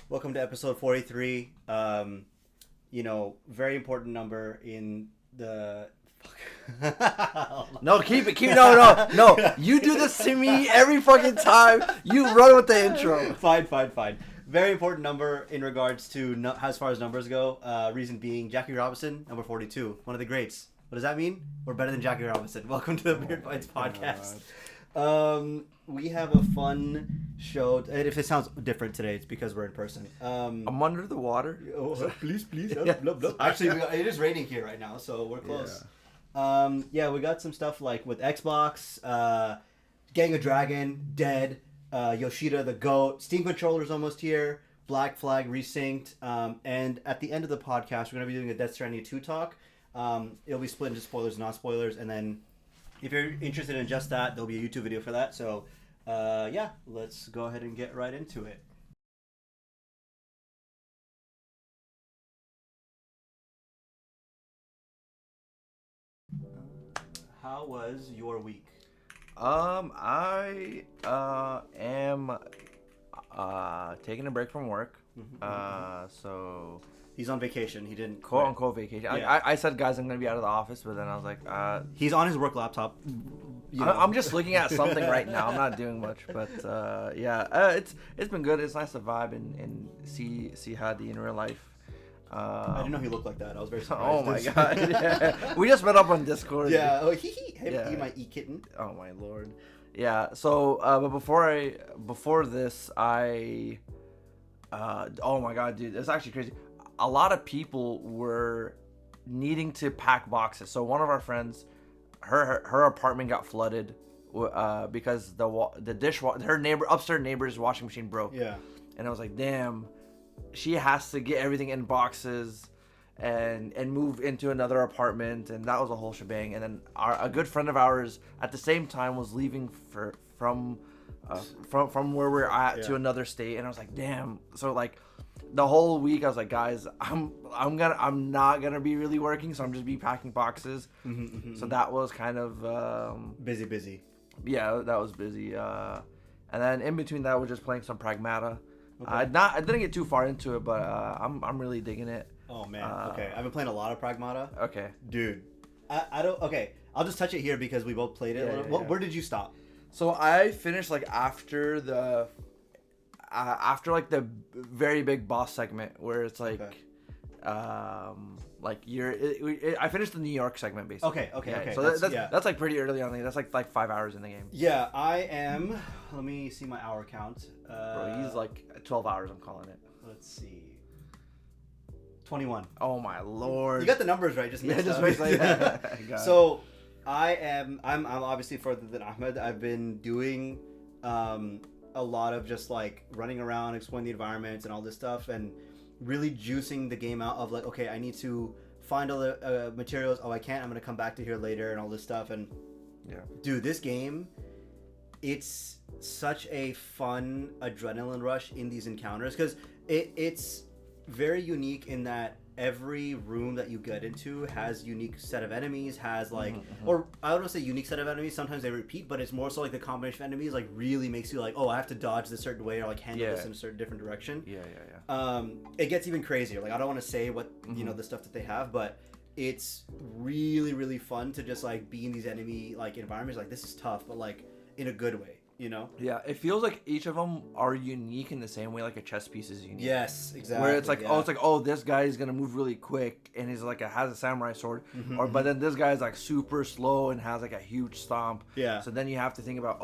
Welcome to episode 43. Very important number in the. No, keep it. No. You do this to me every fucking time. You run with the intro. Fine. Very important number in regards to as far as numbers go. Reason being, Jackie Robinson, number 42, one of the greats. What does that mean? We're better than Jackie Robinson. Welcome to the Weird Bytes podcast. We have a fun show. And if it sounds different today, it's because we're in person. I'm under the water. Oh, please. Yeah. Actually, it is raining here right now, so we're close. Yeah. We got some stuff like with Xbox, Gang of Dragon, Dead, Yoshida the Goat, Steam Controller's almost here, Black Flag Resynced, and at the end of the podcast, we're going to be doing a Death Stranding 2 talk. It'll be split into spoilers and not spoilers, and then if you're interested in just that, there'll be a YouTube video for that. So, let's go ahead and get right into it. How was your week? I am taking a break from work. So He's on vacation. He didn't quote unquote vacation. Yeah. I said, guys, I'm gonna be out of the office, but then I was like, he's on his work laptop. I'm just looking at something right now. I'm not doing much, but it's been good. It's nice to vibe and see Hadi in real life. I didn't know he looked like that. I was very surprised. Oh my god! Yeah. We just met up on Discord. Yeah. Oh, he my e-kitten. Oh my lord. Yeah. So, but before this, oh my god, dude, it's actually crazy. A lot of people were needing to pack boxes. So one of our friends, her apartment got flooded because her upstairs neighbor's washing machine broke. Yeah. And I was like, damn, she has to get everything in boxes and move into another apartment, and that was a whole shebang. And then a good friend of ours at the same time was leaving from where we're at to another state, and I was like, damn. So like the whole week I was like, guys, I'm not gonna be really working, so I'm just be packing boxes. So that was kind of busy. Yeah, that was busy. And then in between that, we're just playing some Pragmata. Okay. I didn't get too far into it, but I'm really digging it. Oh man. Okay, I've been playing a lot of Pragmata. Okay, dude, I don't. Okay, I'll just touch it here because we both played it. Yeah. Where did you stop? So I finished like after the very big boss segment where it's like, I finished the New York segment basically. Okay. So that's like pretty early on. That's like 5 hours in the game. Yeah, I am. Let me see my hour count. Bro, he's like 12 hours. I'm calling it. Let's see. 21. Oh my lord! You got the numbers right. Just So I'm obviously further than Ahmed. I've been doing a lot of just like running around, exploring the environments and all this stuff, and really juicing the game out of like, okay, I need to find all the materials. Oh, I can't. I'm gonna come back to here later and all this stuff. And dude, this game, it's such a fun adrenaline rush in these encounters because it's very unique in that every room that you get into has unique set of enemies, has like or I don't want to say unique set of enemies, sometimes they repeat, but it's more so like the combination of enemies like really makes you like, oh, I have to dodge this certain way or like handle this in a certain different direction. It gets even crazier. Like I don't want to say what the stuff that they have, but it's really, really fun to just like be in these enemy like environments. Like this is tough, but like in a good way. Yeah, it feels like each of them are unique in the same way like a chess piece is unique. Yes, exactly. Where it's like, this guy is gonna move really quick and he's like has a samurai sword, but then this guy is like super slow and has like a huge stomp. Yeah. So then you have to think about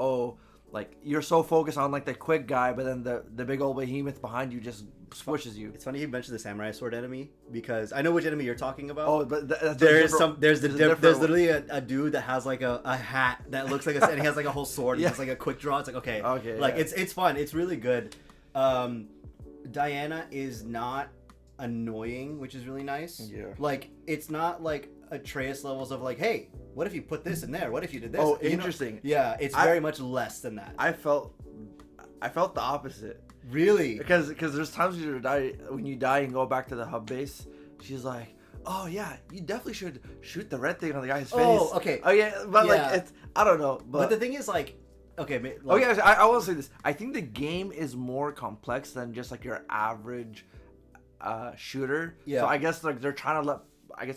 like you're so focused on like the quick guy, but then the big old behemoth behind you just squishes you. It's funny you mentioned the samurai sword enemy because I know which enemy you're talking about. Oh, but there's literally a dude that has like a hat that looks like and he has like a whole sword. And it's like a quick draw. It's like okay, like it's fun. It's really good. Diana is not annoying, which is really nice. Yeah. Like it's not like Atreus levels of like, hey, what if you put this in there? What if you did this? Oh, interesting. Yeah, it's very much less than that. I felt the opposite. Really? Because there's times when you die and go back to the hub base, she's like, oh yeah, you definitely should shoot the red thing on the guy's face. Oh, okay. Oh yeah, but like it's I don't know. But the thing is like okay. Okay, I will say this. I think the game is more complex than just like your average shooter. Yeah. So I guess like they're trying to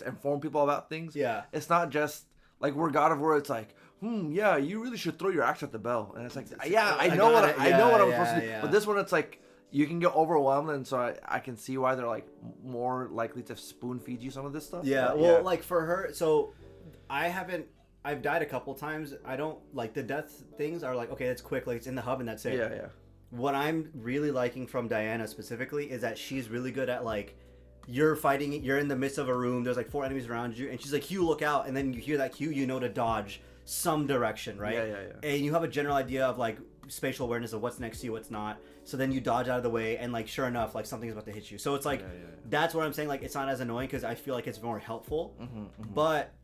inform people about things. Yeah. It's not just like we're God of War. It's like, yeah, you really should throw your axe at the bell. And it's like, yeah, I know what I'm supposed to do. But this one, it's like you can get overwhelmed, and so I can see why they're like more likely to spoon feed you some of this stuff. Yeah. Well, like for her, so I've died a couple times. I don't like the death things are like, okay, that's quick. Like it's in the hub and that's it. Yeah. What I'm really liking from Diana specifically is that she's really good at like, you're fighting, you're in the midst of a room, there's like 4 enemies around you, and she's like, Hugh, look out, and then you hear that cue, you know to dodge some direction, right? Yeah. And you have a general idea of like spatial awareness of what's next to you, what's not. So then you dodge out of the way, and like sure enough, like something's about to hit you. So it's like that's what I'm saying. Like it's not as annoying because I feel like it's more helpful. But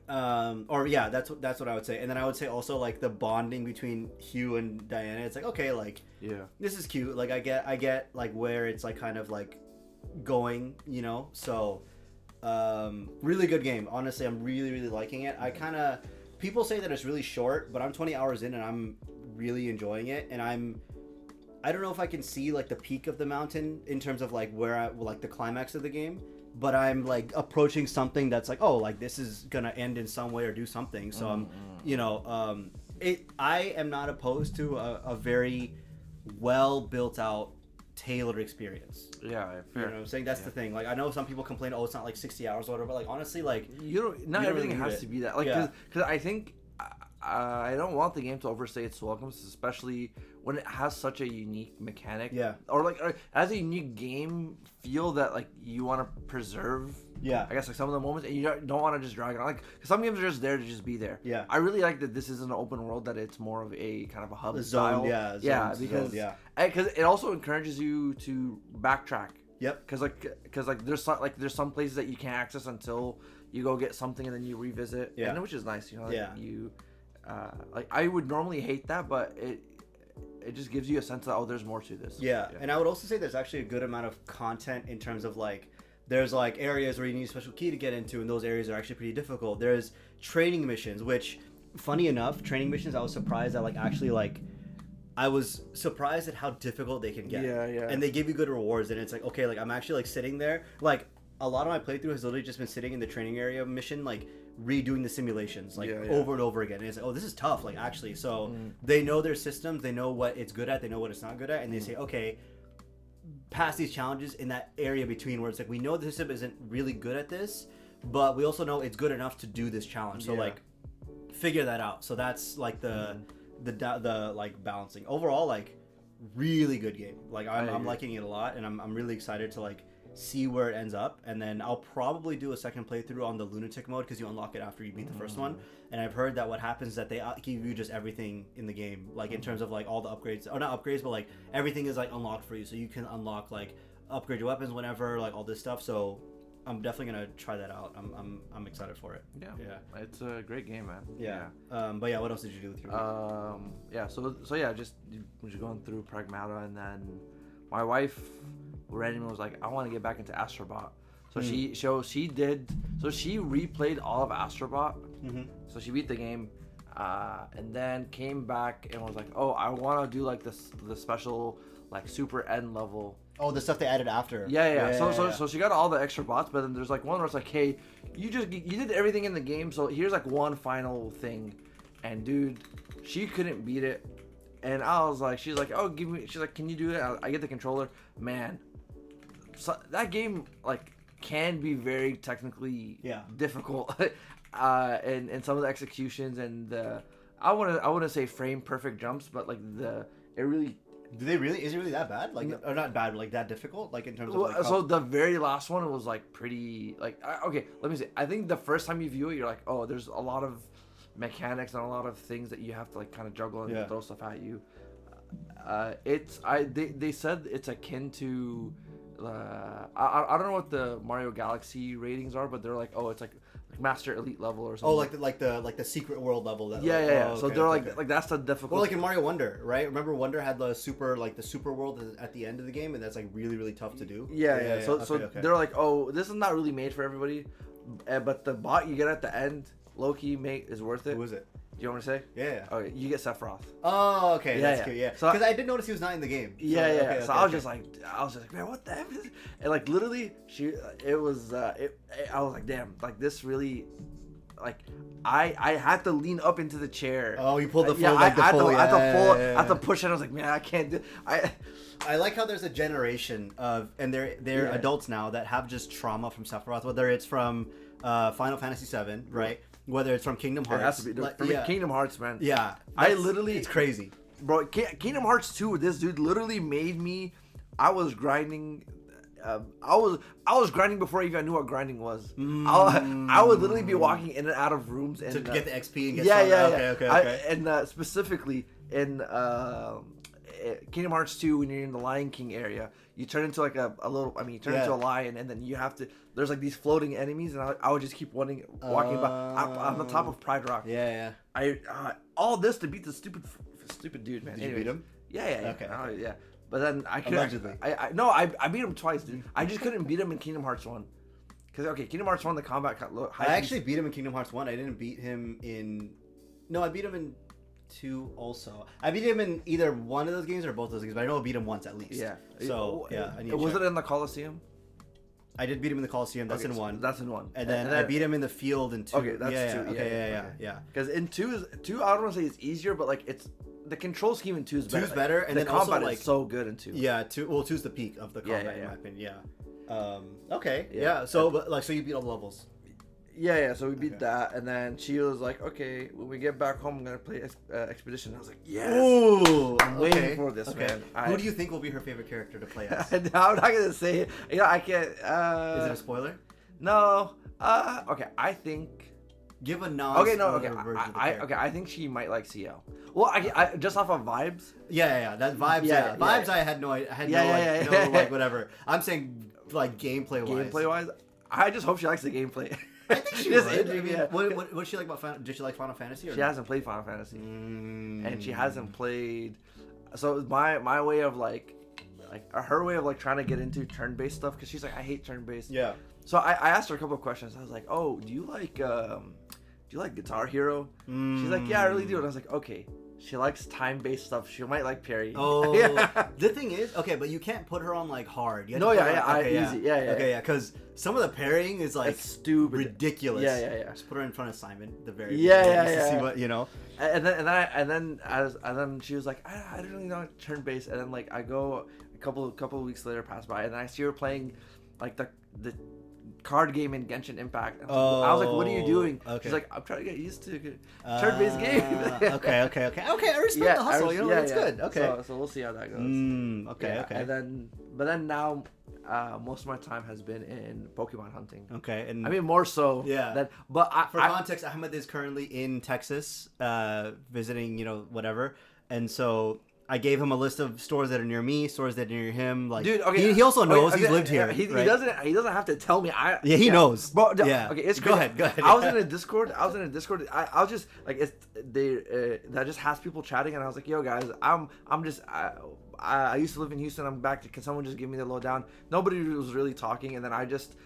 that's what I would say. And then I would say also like the bonding between Hugh and Diana. It's like, okay, like this is cute. Like I get like where it's like kind of like going, you know. So really good game. Honestly, I'm really liking it. People say that it's really short, but I'm 20 hours in and I'm really enjoying it. And I don't know if I can see like the peak of the mountain in terms of like like the climax of the game, but I'm like approaching something that's like, oh, like this is gonna end in some way or do something. So I'm, you know, I am not opposed to a very well built out, tailored experience. Yeah, fair. You know what I'm saying? That's the thing. Like I know some people complain, oh, it's not like 60 hours or whatever, but like honestly, like not everything has to be that. Like because I think I don't want the game to overstay its welcomes, especially when it has such a unique mechanic. Yeah. Or like it has a unique game feel that like you want to preserve. Yeah. I guess like some of the moments, and you don't want to just drag it on. Like cause some games are just there to just be there. Yeah. I really like that this is an open world, that it's more of a kind of a hub style. Because it also encourages you to backtrack. Yep. Because there's some places that you can't access until you go get something and then you revisit. Yeah. And which is nice, you know. Like you. Like I would normally hate that, but it just gives you a sense that there's more to this. Yeah, and I would also say there's actually a good amount of content in terms of like there's like areas where you need a special key to get into, and those areas are actually pretty difficult. There's training missions, which funny enough, training missions I was surprised at I was surprised at how difficult they can get. Yeah. And they give you good rewards, and it's like, okay, like I'm actually like sitting there, like a lot of my playthrough has literally just been sitting in the training area mission, like redoing the simulations over and over again. And it's like, oh, this is tough, like actually. So they know their systems, they know what it's good at, they know what it's not good at, and they say, okay, pass these challenges in that area between where it's like, we know the system isn't really good at this, but we also know it's good enough to do this challenge. So like figure that out. So that's like the like balancing. Overall, like really good game. Like I'm liking it a lot, and I'm really excited to like see where it ends up. And then I'll probably do a second playthrough on the lunatic mode because you unlock it after you beat the first one. And I've heard that what happens is that they give you just everything in the game, like in terms of like all the upgrades, or not upgrades, but like everything is like unlocked for you, so you can unlock like upgrade your weapons whenever, like all this stuff. So I'm definitely gonna try that out. I'm excited for it. Yeah, it's a great game, man. Yeah. But yeah, what else did you do with your week? So yeah, just going through Pragmata, and then my wife randomly was like, I want to get back into Astrobot. So she replayed all of Astrobot. So she beat the game, and then came back and was like, oh, I want to do like the special like super end level. Oh, the stuff they added after. Yeah. So she got all the extra bots, but then there's like one where it's like, hey, you did everything in the game, so here's like one final thing. And dude, she couldn't beat it. And I was like, she's like, oh, she's like, can you do it? I get the controller. Man, so that game like can be very technically difficult. And some of the executions and I wouldn't say frame perfect jumps, but like is it really that bad? Like, or not bad, but like that difficult? Like in terms of like so the very last one was like pretty like okay, let me see. I think the first time you view it, you're like, oh, there's a lot of mechanics and a lot of things that you have to like kind of juggle and throw stuff at you. They said it's akin to I don't know what the Mario Galaxy ratings are, but they're like, oh, it's like Master Elite level or something. Oh, like the secret world level. That, yeah. Oh, okay, so they're like that's the difficult. Well, like in Mario Wonder, right? Remember Wonder had the super world at the end of the game, and that's like really tough to do. Yeah. So they're like, oh, this is not really made for everybody, but the bot you get at the end, low-key, mate, is worth it. Who is it? you want me to say? Yeah. Okay, you get Sephiroth. Oh, okay. That's cute. Yeah. So Because I did notice he was not in the game. So, yeah. Okay, so I was just like, man, what the heck is this? And like literally, I was like, damn, like this really, like, I had to lean up into the chair. Oh, you pulled the full, yeah, like the full. I had to push it. I was like, man, I can't do. I like how there's a generation of, and they're adults now that have just trauma from Sephiroth, whether it's from Final Fantasy VII, right? Whether it's from Kingdom Hearts. It has to be. For me, Kingdom Hearts, man. Yeah. I literally, it's crazy. Bro, Kingdom Hearts 2, this dude literally made me, I was grinding. I was grinding before I even knew what grinding was. I would literally be walking in and out of rooms and to get the XP and get Okay. And specifically in Kingdom Hearts 2, when you're in the Lion King area, you turn into like a little. I mean, you turn into a lion, and then you have to. There's like these floating enemies, and I would just keep walking by. I'm on top of Pride Rock. Yeah. All this to beat the stupid dude, man. Did you beat him? Yeah. Okay. Yeah. But then I couldn't. Allegedly. I beat him twice, dude. I just couldn't beat him in Kingdom Hearts 1. Because, Kingdom Hearts 1, the combat got low. I actually beat him in Kingdom Hearts 1. I didn't beat him in... No, I beat him in 2 also. I beat him in either one of those games or both of those games, but I know I beat him once at least. Yeah. So, yeah. I need to was check. it in the Coliseum? I did beat him in the Coliseum. That's in 1. That's in 1. And then I beat him in the field in 2. Okay, that's 2. Yeah. Because in 2, I don't want to say it's easier, but, like, it's... The control scheme in 2 is better. 2's better, and the then combat also, like, is so good in 2. Yeah, 2's the peak of the combat in my opinion. Yeah. Okay. Yeah. Yeah. So, but like, so you beat all the levels. Yeah. So we beat that, and then she was like, "Okay, when we get back home, I'm gonna play Expedition." I was like, "Yes!" Ooh, I'm waiting for this, man. Who do you think will be her favorite character to play as? I'm not gonna say it. You know, I can't. Is it a spoiler? No. Okay, I think. Give a non. Okay, version of the character. I think she might like CL. Well, I just off of vibes. Yeah. That vibes. Yeah. Vibes. I had no. Like whatever. I'm saying like gameplay wise. Gameplay wise, I just hope she likes the gameplay. I think she would. I mean, what she like about did she like Final Fantasy? Or she hasn't played Final Fantasy, and she hasn't played. So my way of like her way of like trying to get into turn-based stuff, because she's like, I hate turn-based. Yeah. So I asked her a couple of questions. I was like, oh, do you like Guitar Hero? She's like, yeah, I really do. And I was like, okay. She likes time-based stuff. She might like Perry. Oh, The thing is, okay, but you can't put her on like hard. Easy. Because some of the parrying is like it's stupid, ridiculous. Yeah. Just put her in front of Simon. The very to see what you know. And then she was like, I don't really know turn-based. And then like I go a couple of weeks later pass by, and then I see her playing like the card game in Genshin Impact. I was like, what are you doing? Okay. She's like, I'm trying to get used to turn-based game. Okay. I respect the hustle. That's good. Okay. So we'll see how that goes. Okay. But then now, most of my time has been in Pokemon hunting. Okay. And I mean, more so. Yeah. For context, Ahmed is currently in Texas, visiting, whatever. And so I gave him a list of stores that are near me, stores that are near him. Like, dude, okay, he also knows he's lived here. He doesn't have to tell me. He knows. Bro, yeah. Okay, it's go crazy. Go ahead. I was in a Discord. I was just like, that just has people chatting, and I was like, yo guys, I used to live in Houston. I'm back. Can someone just give me the lowdown? Nobody was really talking, and then I just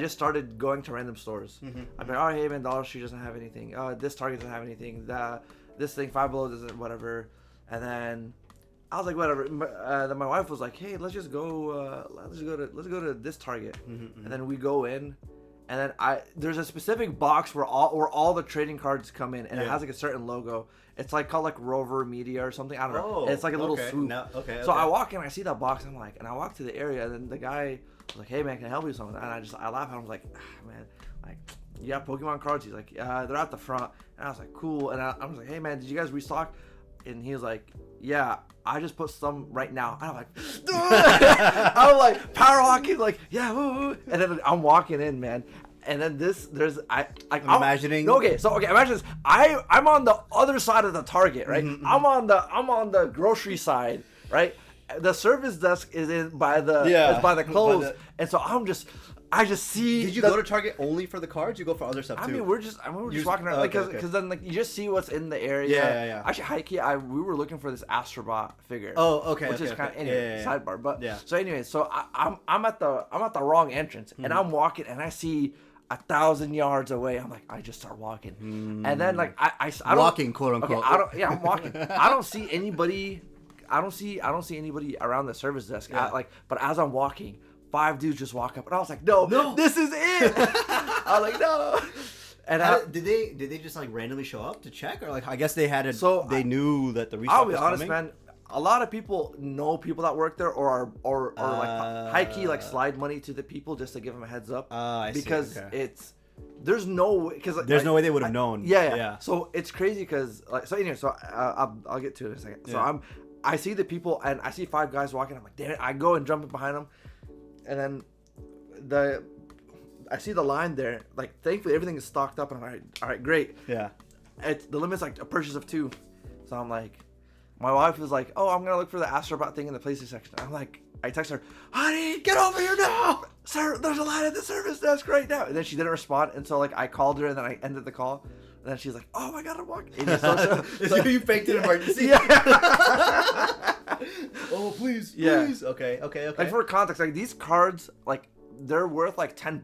started going to random stores. I'm like, oh hey man, Dollar Tree doesn't have anything. This Target doesn't have anything. This thing Five Below doesn't, whatever. And then I was like, whatever. Then my wife was like, hey, let's go to this Target. And then we go in, and then there's a specific box where all the trading cards come in, and it has like a certain logo. It's like called like Rover Media or something. I don't know. It's like a little swoop. No, okay. So I walk in, I see that box, and I walk to the area, and then the guy was like, hey man, can I help you with something? And I laugh at him. I was like, man, like, you got Pokemon cards? He's like, they're at the front. And I was like, cool. And I was like, hey man, did you guys restock? And he was like, yeah, I just put some right now. And I'm like, I'm like power walking, like, yeah, woo. And then I'm walking in, man. And then I'm imagining. Okay, imagine this. I'm on the other side of the Target, right? I'm on the grocery side, right? The service desk is by the clothes, and so I just see. Did you go to Target only for the cards? You go for other stuff too? I mean, we're just walking around, because then like you just see what's in the area. Yeah. Actually, high-key, we were looking for this Astrobot figure. Oh, okay. Which is kind of anyway, sidebar. But yeah. So anyway, so I'm at the wrong entrance, and I'm walking, and I see 1,000 yards away. I'm like, I just start walking, and then like I don't, walking, quote unquote. Okay, I'm walking. I don't see anybody. I don't see anybody around the service desk. Yeah. But as I'm walking, 5 dudes just walk up, and I was like, no, this is it. I was like, no. And did they just like randomly show up to check, or like I guess they had it. So they knew that the restock I'll be was honest, coming? man. A lot of people know people that work there, or like high key like slide money to the people just to give them a heads up. I see. Because Okay. there's no way, because There's no way they would have known. Yeah. So it's crazy because like, so anyway, so I'll get to it in a second. So Yeah. I see the people and I see 5 guys walking. I'm like, damn it! I go and jump in behind them, and then I see the line there. Like, thankfully everything is stocked up, and I'm like, all right, great. Yeah. The limit's like a purchase of 2, so I'm like, my wife was like, oh, I'm gonna look for the Astrobot thing in the PlayStation section. I'm like, I text her, honey, get over here now, sir. There's a line at the service desk right now. And then she didn't respond, and so like I called her, and then I ended the call. And then she's like, "Oh my God, I'm walking." So you faked an emergency. Yeah. Oh please, Yeah. please. Okay. Like for context, like these cards, like they're worth like $10,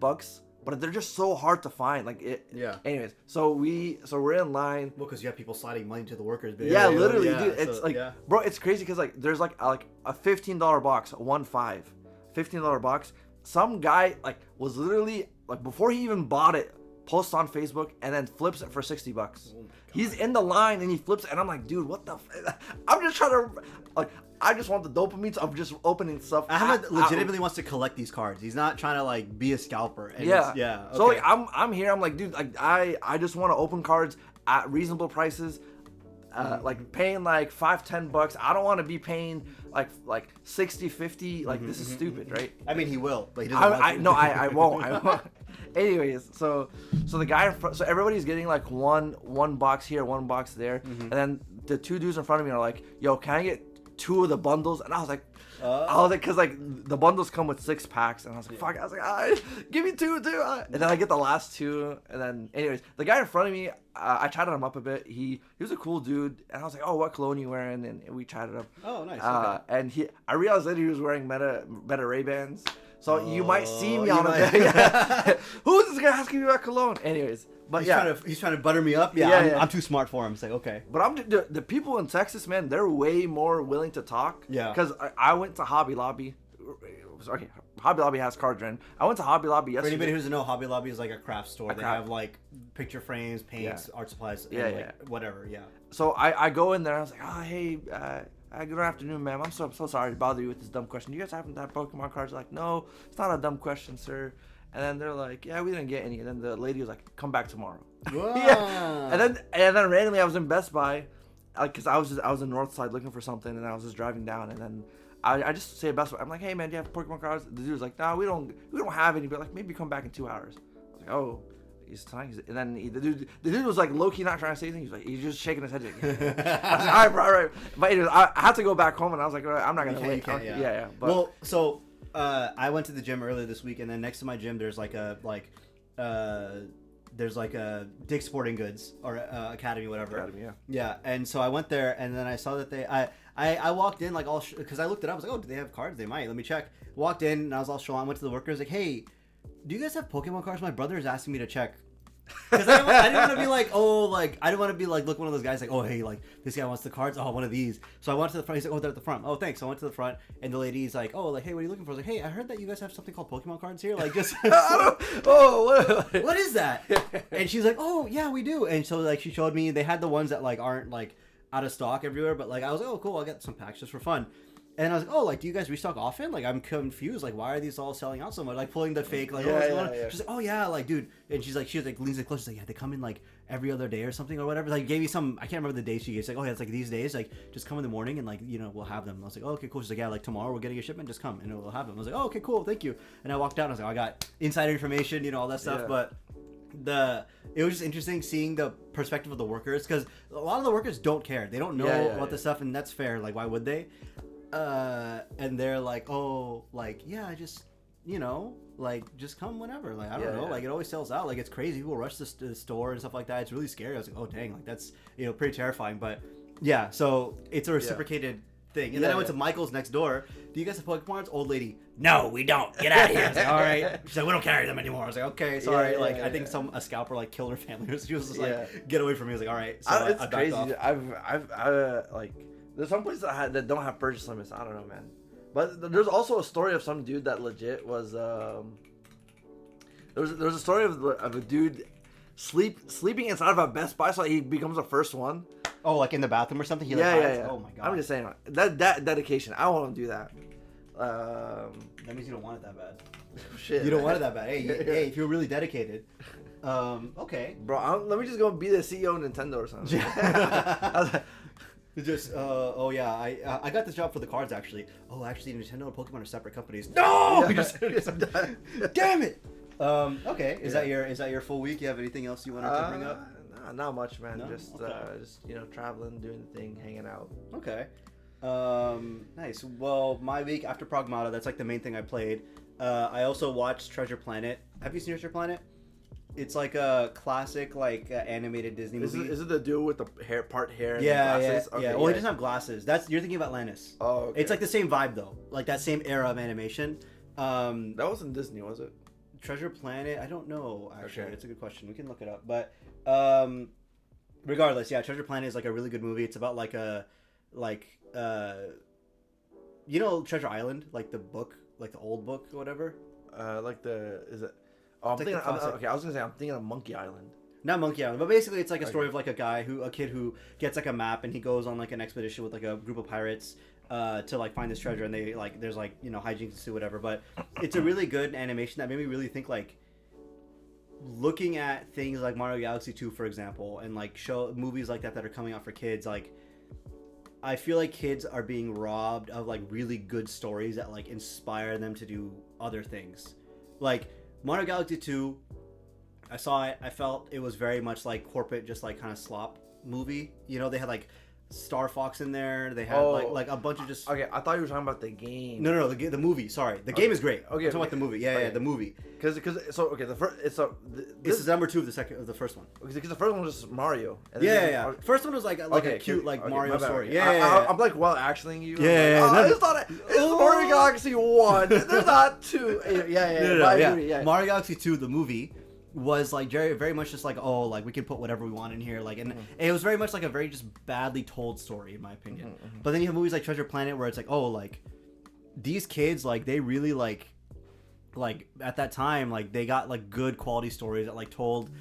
but they're just so hard to find. Like it. Yeah. Anyways, so we're in line. Well, because you have people sliding money to the workers. Yeah, literally, yeah, dude. It's so, like, bro, it's crazy because like there's like a $15 box, $15 box. Some guy like was literally like before he even bought it, posts on Facebook and then flips it for $60. Oh He's in the line and he flips it, and I'm like, dude, what the? I'm just trying to like. I just want the dopamine of just opening stuff. Ahmed legitimately wants to collect these cards. He's not trying to like be a scalper. And yeah. Yeah. Okay. So like I'm here. I'm like, dude, like I just want to open cards at reasonable prices. Like paying like $5-10. I don't want to be paying like 60, 50. Like this is stupid, right? I mean, he will, but he doesn't. I won't. I won't. Anyways, so the guy in front, so everybody's getting like one box here, one box there, and then the 2 dudes in front of me are like, "Yo, can I get 2 of the bundles?" And I was like, because like the bundles come with 6 packs, and I was like, fuck. I was like, give me 2 too. And then I get the last 2, and then anyways, the guy in front of me, I chatted him up a bit. He was a cool dude, and I was like, oh, what cologne you wearing? And we chatted up. Oh, nice. Okay. And I realized later he was wearing Meta Ray-Bans. So you might see me on a day. Who is this guy asking me about cologne? Anyways, but he's trying to butter me up. Yeah, I'm too smart for him. It's like, okay. But the people in Texas, man, they're way more willing to talk. Yeah. Because I went to Hobby Lobby. Okay, Hobby Lobby has cards in. I went to Hobby Lobby yesterday. For anybody who doesn't know, Hobby Lobby is like a craft store. They have like picture frames, paints, art supplies, and whatever. Yeah. So I go in there. I was like, oh hey. Good afternoon, ma'am. I'm so sorry to bother you with this dumb question. Do you guys happen to have Pokemon cards? Like, no, it's not a dumb question, sir. And then they're like, yeah, we didn't get any. And then the lady was like, come back tomorrow. Yeah. And then randomly I was in Best Buy, because I was in North Side looking for something, and I was just driving down, and then I just say Best Buy. I'm like, hey man, do you have Pokemon cards? The dude was like, no, we don't have any. But like, maybe come back in 2 hours. I was like, oh. He's telling, and then the dude was like low key not trying to say anything. He's just shaking his head. I was like, all right. But anyways, I had to go back home, and I was like, all right, I'm not gonna wait. Yeah. But, well, so I went to the gym earlier this week, and then next to my gym there's like a Dick's Sporting Goods or Academy, whatever. Academy, yeah. Yeah, and so I went there, and then I saw that I walked in like all because I looked it up. I was like, oh, do they have cards? They might. Let me check. Walked in, and I was all showing. I went to the workers like, hey, do you guys have Pokemon cards? My brother is asking me to check. Because I didn't want to be like, I didn't want to be like, look, one of those guys like, oh, hey, like, this guy wants the cards. Oh, one of these. So I went to the front. He's like, oh, they're at the front. Oh, thanks. So I went to the front, and the lady's like, oh, like, hey, what are you looking for? I was like, hey, I heard that you guys have something called Pokemon cards here. Like, just. What is that? And she's like, oh, yeah, we do. And so, like, she showed me, they had the ones that, like, aren't, like, out of stock everywhere. But, like, I was like, oh, cool, I'll get some packs just for fun. And I was like, oh, like, do you guys restock often? Like, I'm confused. Like, why are these all selling out so much? Like, pulling the fake, like, what's going on? She's like, oh, yeah, like, dude. And she leans in close. She's like, yeah, they come in, like, every other day or something or whatever. Like, gave me some, I can't remember the day she gave. She's like, oh, yeah, it's like these days. Like, just come in the morning and, like, you know, we'll have them. And I was like, oh, okay, cool. She's like, yeah, like, tomorrow we're getting a shipment. Just come and we'll have them. I was like, oh, okay, cool. Thank you. And I walked out and I was like, oh, I got insider information, you know, all that stuff. Yeah. But it was just interesting seeing the perspective of the workers, because a lot of the workers don't care. They don't know about the stuff, and that's fair. Like, why would they? And they're like, oh, like, yeah, just, you know, like, just come whenever. Like, I don't know. Like, it always sells out. Like, it's crazy. People rush to the store and stuff like that. It's really scary. I was like, oh, dang, like, that's, you know, pretty terrifying. But yeah, so it's a reciprocated thing. And then I went to Michael's next door. Do you guys have Pokemons? Old lady. No, we don't. Get out of here. I was like, all right. She's like, we don't carry them anymore. I was like, okay, sorry. I think a scalper like killed her family. She was just like, get away from me. I was like, all right. So it's I backed crazy. off. I've like, there's some places that don't have purchase limits. I don't know, man. But there's also a story of some dude that legit was there was a story of a dude sleeping inside of a Best Buy so he becomes the first one. Oh, like in the bathroom or something? Yeah. Oh my god. I'm just saying that dedication. I want to do that. That means you don't want it that bad. Shit. You don't want it that bad. Hey, hey, if you're really dedicated. Okay. Bro, let me just go be the CEO of Nintendo or something. Just oh yeah, I got this job for the cards actually. Oh, actually Nintendo and Pokemon are separate companies. No! Damn it. Okay. Is that your full week? You have anything else you wanted to bring up? Nah, not much, man. No? Just traveling, doing the thing, hanging out. Okay. Nice. Well, my week after Pragmata, that's like the main thing I played. I also watched Treasure Planet. Have you seen Treasure Planet? It's like a classic, like animated Disney movie. Is it the dude with the part hair? And yeah, glasses? yeah, Okay, yeah. Well, he doesn't have glasses. You're thinking about Atlantis. Oh, okay. It's like the same vibe though, like that same era of animation. That wasn't Disney, was it? Treasure Planet. I don't know. Actually, Okay. It's a good question. We can look it up. But regardless, yeah, Treasure Planet is like a really good movie. It's about Treasure Island, like the book, like the old book or whatever. Is it? Oh, I'm It's like thinking. the classic. Okay, I was gonna say I'm thinking of Monkey Island. Not Monkey Island, but basically it's like a story of like a kid who gets like a map and he goes on like an expedition with like a group of pirates to like find this treasure, and they like there's like hijinks and whatever. But it's a really good animation that made me really think, like looking at things like Mario Galaxy 2, for example, and like show movies like that are coming out for kids. Like I feel like kids are being robbed of like really good stories that like inspire them to do other things. Like Mario Galaxy 2, I saw it. I felt it was very much like corporate, just like kind of slop movie. They had like Star Fox in there. They had like a bunch of just. Okay, I thought you were talking about the game. No, the movie. Sorry, the game is great. Okay, I'm talking about the movie. Yeah, the movie. This is number 2 of the first one. Because the first one was just Mario. And Yeah. First one was like a cute Mario story. I'm like actuallying you. I just thought it's Mario Galaxy 1. There's not 2. Yeah. Mario Galaxy 2, the movie, was like very, very much just like, oh, like we can put whatever we want in here, like, and it was very much like a very just badly told story in my opinion. But then you have movies like Treasure Planet where it's like, oh, like these kids, like they really like at that time, like they got like good quality stories that like told,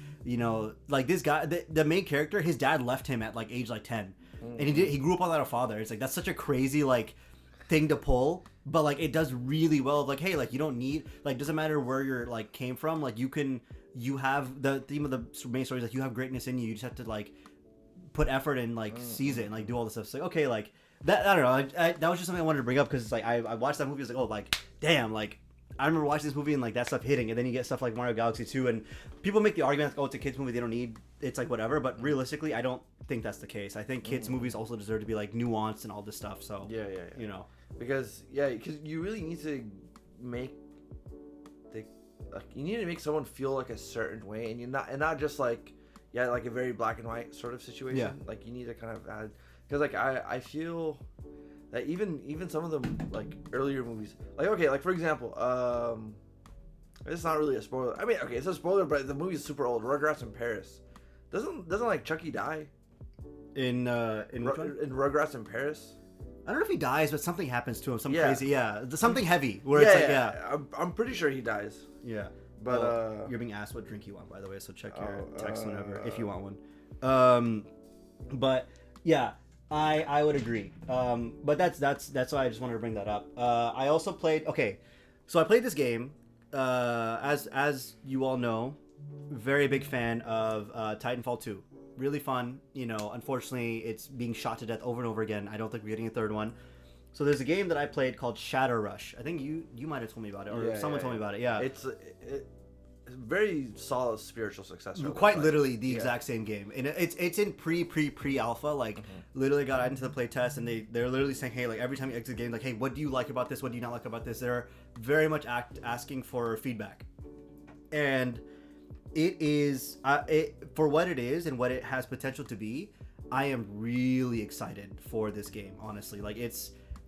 like this guy, the main character, his dad left him at like age like 10, and he grew up without a father. It's like that's such a crazy like thing to pull, but like it does really well. Like, hey, like you don't need, like, doesn't matter where you're like came from, like you have the theme of the main story is like you have greatness in you. You just have to like put effort and like seize it and like do all this stuff. It's like, okay, like that, I don't know, that was just something I wanted to bring up because it's like I watched that movie. It's like, oh, like damn, like I remember watching this movie and like that stuff hitting, and then you get stuff like Mario Galaxy 2, and people make the argument like, oh, it's a kids movie, they don't need, it's like whatever, but realistically I don't think that's the case. I think kids movies also deserve to be like nuanced and all this stuff. So yeah. Because you really need to make you need to make someone feel like a certain way, and not just like like a very black and white sort of situation. Yeah. Like you need to kind of add, because like I feel that even some of the like earlier movies, like okay, like for example, it's not really a spoiler. I mean, okay, it's a spoiler, but the movie's super old. Rugrats in Paris. Doesn't like Chucky die in Rugrats in Paris? I don't know if he dies, but something happens to him. Crazy, something heavy. I'm pretty sure he dies. Yeah, but you're being asked what drink you want, by the way, so check your text whenever if you want one. But yeah, I would agree. But that's why I just wanted to bring that up. I also played. Okay, so I played this game. As you all know, very big fan of Titanfall 2. Really fun. Unfortunately, it's being shot to death over and over again. I don't think we're getting a third one. So there's a game that I played called Shadow Rush. I think you might have told me about it, or someone told me about it. Yeah, it's very solid spiritual successor. Quite literally the exact same game, and it's in pre alpha. Like literally got into the play test, and they're literally saying, hey, like every time you exit the game, like, hey, what do you like about this? What do you not like about this? They're very much asking for feedback, and it is for what it is and what it has potential to be. I am really excited for this game, honestly. Like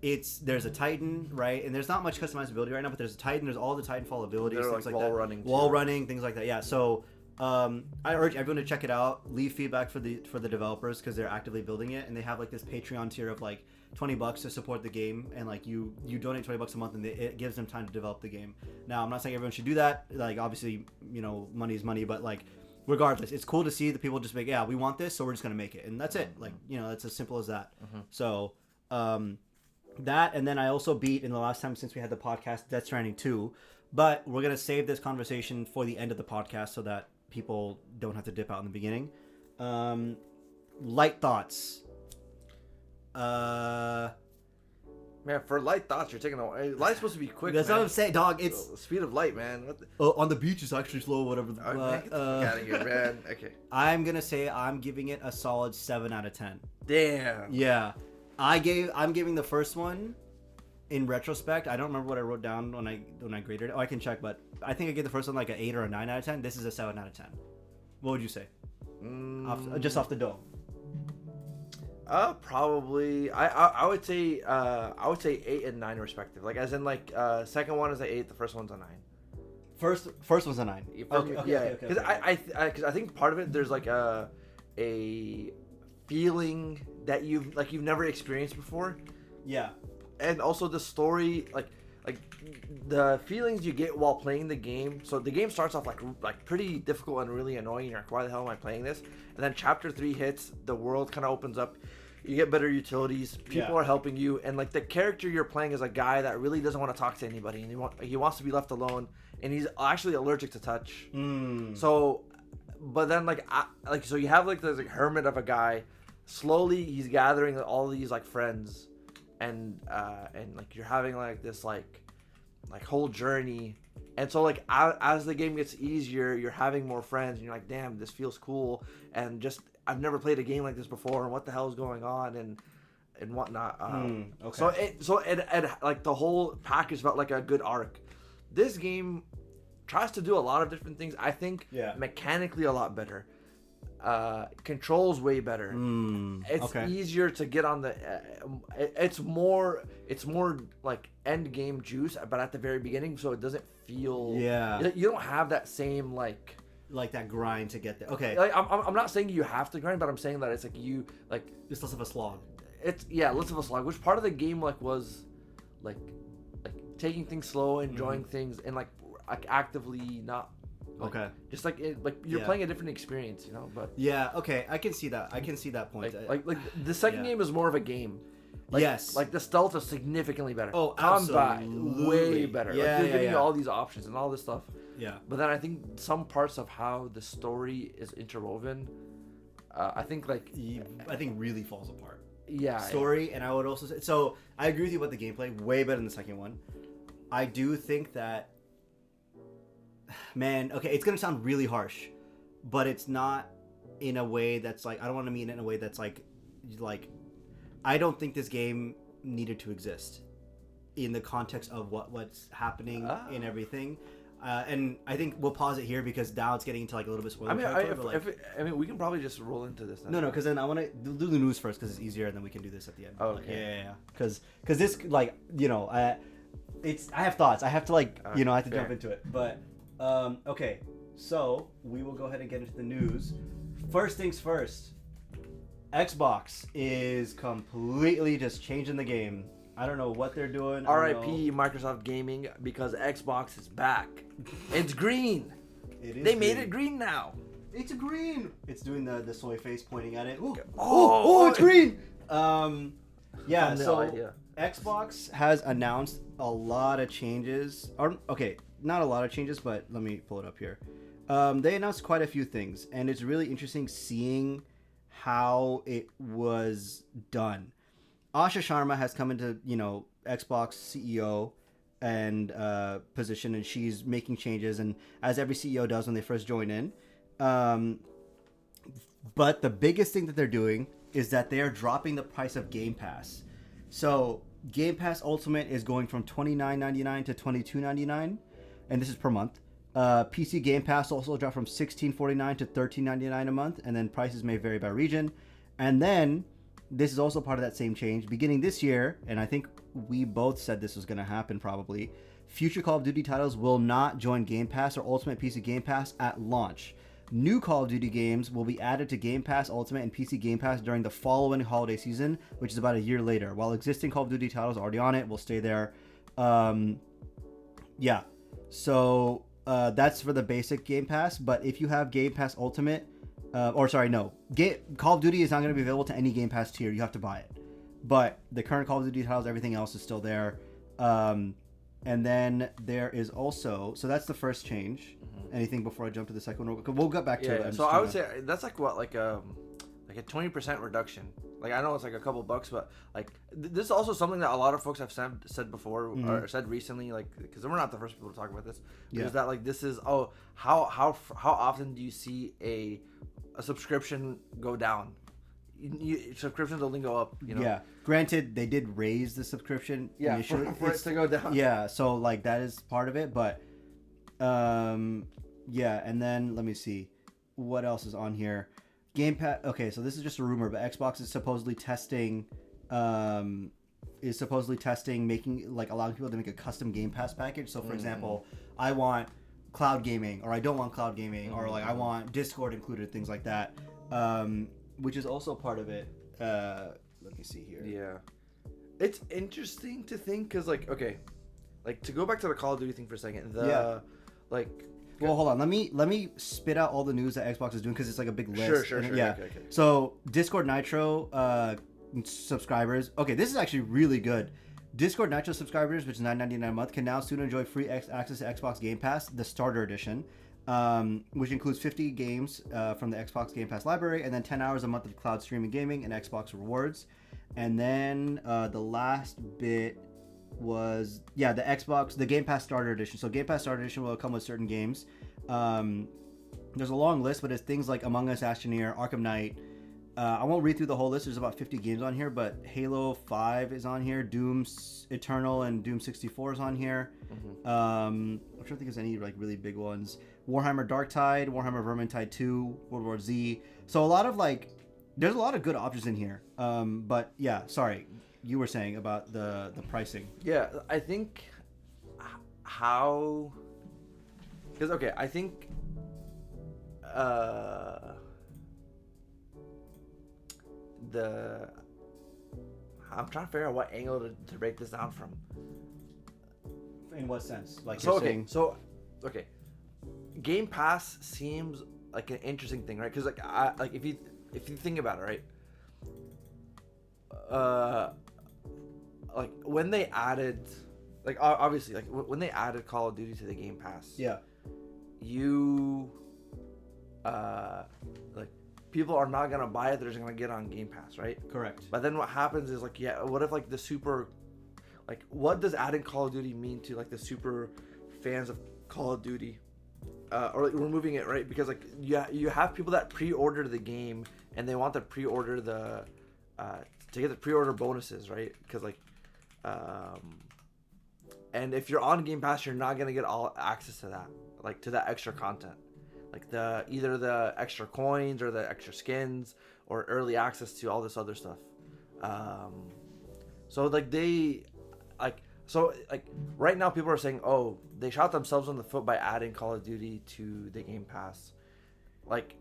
there's a Titan, right? And there's not much customizability right now, but there's a Titan. There's all the Titanfall abilities, They're things like wall that. running, wall running, things like that. Yeah. So I urge everyone to check it out. Leave feedback for the developers because they're actively building it, and they have like this Patreon tier of like $20 to support the game, and like you donate $20 a month, and it gives them time to develop the game. Now, I'm not saying everyone should do that. Like, obviously, money is money, but like, regardless, it's cool to see that people just make, yeah, we want this, so we're just gonna make it, and that's it. Like, that's as simple as that. So, that, and then I also beat in the last time since we had the podcast, Death Stranding 2, but we're gonna save this conversation for the end of the podcast so that people don't have to dip out in the beginning. Light thoughts. Man, for light thoughts, you're taking a while. Light's supposed to be quick. That's man. what I'm saying, dog. It's the speed of light, man. What the... on the beach it's actually slow, whatever. Right, man, get the fuck out of here, man. Okay. I'm gonna say I'm giving it a solid 7 out of 10. Damn. Yeah, I'm giving the first one. In retrospect, I don't remember what I wrote down when I graded it. Oh, I can check, but I think I gave the first one like an 8 or a 9 out of 10. This is a 7 out of 10. What would you say? Just off the dome. Probably. I would say 8 and 9 respective. Like, as in, like, second one is an 8, the first one's a 9. First one's a 9. Okay. Because I think part of it, there's like a feeling that you've never experienced before. Yeah. And also the story, like the feelings you get while playing the game. So the game starts off like pretty difficult and really annoying. You're like, why the hell am I playing this? And then chapter 3 hits, the world kind of opens up. You get better utilities. People are helping you, and like the character you're playing is a guy that really doesn't want to talk to anybody, and he wants to be left alone, and he's actually allergic to touch. So, but then so you have like this like hermit of a guy. Slowly, he's gathering all these like friends. And like you're having like this like whole journey, and so like as the game gets easier, you're having more friends, and you're like, damn, this feels cool, and just I've never played a game like this before, and what the hell is going on, and whatnot. Okay. So it like the whole package felt like a good arc. This game tries to do a lot of different things. I think mechanically a lot better. Controls way better. It's easier to get on the it's more like end game juice, but at the very beginning, so it doesn't feel you don't have that same like that grind to get there. Okay, like I'm not saying you have to grind, but I'm saying that it's like it's less of a slog. It's less of a slog, which part of the game was like taking things slow, enjoying things, and like actively not. Just like you're playing a different experience, But okay, I can see that. I can see that point. Like the second game is more of a game. Yes. Like the stealth is significantly better. Oh, combat absolutely. way better. Yeah, they're giving you all these options and all this stuff. Yeah. But then I think some parts of how the story is interwoven, I think really falls apart. Yeah. Story, and I would also say, so I agree with you about the gameplay. Way better than the second one. I do think that. Man, okay, it's gonna sound really harsh, but it's not in a way that's like, I don't want to mean it in a way that's like I don't think this game needed to exist in the context of what's happening in everything. And I think we'll pause it here because now it's getting into like a little bit spoiler territory. I mean, we can probably just roll into this now. No, because then I want to do the news first because it's easier, and then we can do this at the end. Oh, okay. Yeah. Because this, I have thoughts. I have to I have to jump into it, but. Okay, so we will go ahead and get into the news. First things first, Xbox is completely just changing the game. I don't know what they're doing. RIP Microsoft Gaming, because Xbox is back. It's green. They made it green now. It's green. It's doing the soy face pointing at it. It's green. Xbox has announced a lot of changes. Not a lot of changes, but let me pull it up here. They announced quite a few things, and it's really interesting seeing how it was done. Asha Sharma has come into, Xbox CEO and position, and she's making changes, and as every CEO does when they first join in. But the biggest thing that they're doing is that they are dropping the price of Game Pass. So Game Pass Ultimate is going from $29.99 to $22.99. And this is per month. PC Game Pass also dropped from $16.49 to $13.99 a month, and then prices may vary by region. And then this is also part of that same change. Beginning this year, and I think we both said this was going to happen probably, future Call of Duty titles will not join Game Pass or Ultimate PC Game Pass at launch. New Call of Duty games will be added to Game Pass Ultimate and PC Game Pass during the following holiday season, which is about a year later. While existing Call of Duty titles already on it will stay there. Yeah. So that's for the basic Game Pass. But if you have Game Pass Ultimate, Call of Duty is not going to be available to any Game Pass tier. You have to buy it. But the current Call of Duty titles, everything else is still there. And then there is also, so that's the first change. Anything before I jump to the second one? We'll get back to it. So I would say that's like what, like a 20% reduction. Like, I know it's like a couple bucks, but like this is also something that a lot of folks have said before or said recently, like, because we're not the first people to talk about this. Is that like this is how often do you see a subscription go down? Subscriptions only go up, you know. Yeah. Granted, they did raise the subscription initially for it to go down. Yeah. So like that is part of it, but yeah. And then let me see what else is on here. Game Pass. Okay, so this is just a rumor, but Xbox is supposedly testing making, like, allowing people to make a custom Game Pass package. So for example, I want cloud gaming, or I don't want cloud gaming, or like I want Discord included, things like that. Which is also part of it. Let me see here. Yeah. It's interesting to think, because, like, okay, like, to go back to the Call of Duty thing for a second, well, hold on. Let me spit out all the news that Xbox is doing, because it's like a big list. Sure. Yeah. Okay. So Discord Nitro subscribers. Okay, this is actually really good. Discord Nitro subscribers, which is $9.99 a month, can now soon enjoy free access to Xbox Game Pass, the Starter Edition, which includes 50 games from the Xbox Game Pass library, and then 10 hours a month of cloud streaming gaming and Xbox rewards. And then the last bit was the Game Pass Starter Edition. So Game Pass Starter Edition will come with certain games. There's a long list, but it's things like Among Us, Astroneer, Arkham Knight. I won't read through the whole list. There's about 50 games on here, but Halo 5 is on here. Doom Eternal and Doom 64 is on here. I'm trying to think if there's any like really big ones. Warhammer Darktide, Warhammer Vermintide 2, World War Z. So there's a lot of good options in here. But yeah, sorry. You were saying about the pricing. Yeah, I think I think I'm trying to figure out what angle to break this down from. In what sense? Like, okay, Game Pass seems like an interesting thing, right? Because if you think about it, right? Like when they added, like, obviously, like when they added Call of Duty to the Game Pass, like, people are not gonna buy it; they're just gonna get on Game Pass, right? Correct. But then what happens is, like, what if, like, what does adding Call of Duty mean to, like, the super fans of Call of Duty, or like removing it, right? Because, like, you have people that pre-order the game and they want to pre-order to get the pre-order bonuses, right? Because, like, and if you're on Game Pass, you're not gonna get all access to that, like, to that extra content, like either the extra coins or the extra skins or early access to all this other stuff. So right now people are saying, oh, they shot themselves in the foot by adding Call of Duty to the Game Pass. Like,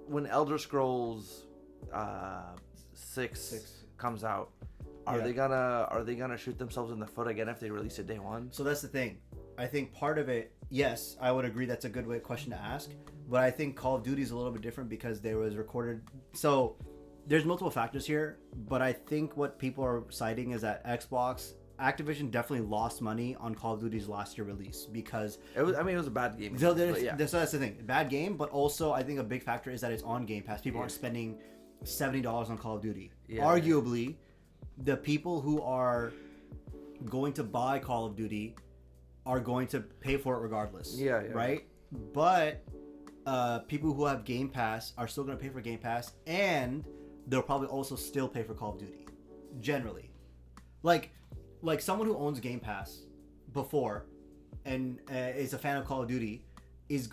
when Elder Scrolls 6 comes out, are they gonna shoot themselves in the foot again if they release it day one? So that's the thing. I think part of it, yes, I would agree that's a good question to ask. But I think Call of Duty is a little bit different because there was recorded. So there's multiple factors here, but I think what people are citing is that Activision definitely lost money on Call of Duty's last year release because it was a bad game. So that's the thing, bad game. But also, I think a big factor is that it's on Game Pass. People aren't spending $70 on Call of Duty. Arguably, the people who are going to buy Call of Duty are going to pay for it regardless. Right? But people who have Game Pass are still going to pay for Game Pass, and they'll probably also still pay for Call of Duty. Generally, like someone who owns Game Pass before and is a fan of Call of Duty is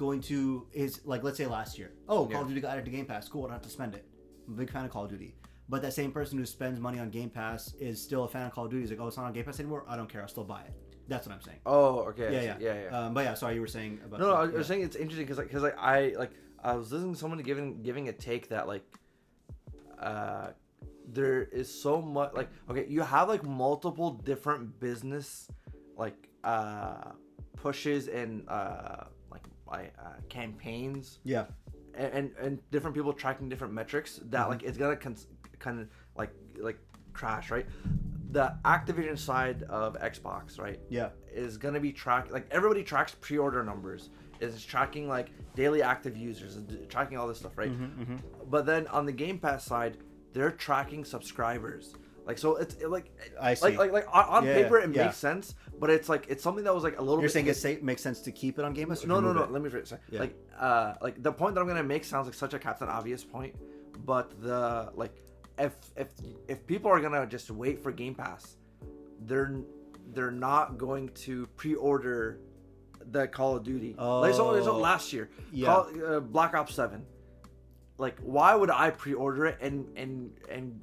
like, let's say last year, Call of Duty got added to Game Pass, cool, I don't have to spend it. I'm a big fan of Call of Duty. but that same person who spends money on Game Pass is still a fan of Call of Duty. He's like, oh, it's not on Game Pass anymore. I don't care. I'll still buy it. That's what I'm saying. Oh, okay. Yeah. But yeah, sorry, you were saying about. No, I was saying it's interesting because I was listening to someone giving a take that there is so much okay, you have multiple different business pushes and campaigns. Yeah. And different people tracking different metrics that it's gonna kind of crash, right? The Activision side of Xbox, right? Yeah. Is gonna be tracked. Everybody tracks pre-order numbers. Is tracking daily active users, and tracking all this stuff, right? But then on the Game Pass side, they're tracking subscribers. So it's I see. On paper it makes sense, but it's something that was a little. You're saying it makes sense to keep it on Game Pass? No. Let me rephrase. Yeah. The point that I'm gonna make sounds like such a Captain Obvious point, but the if people are gonna just wait for Game Pass, they're not going to pre-order the Call of Duty. So last year, Black Ops 7. Why would I pre-order it and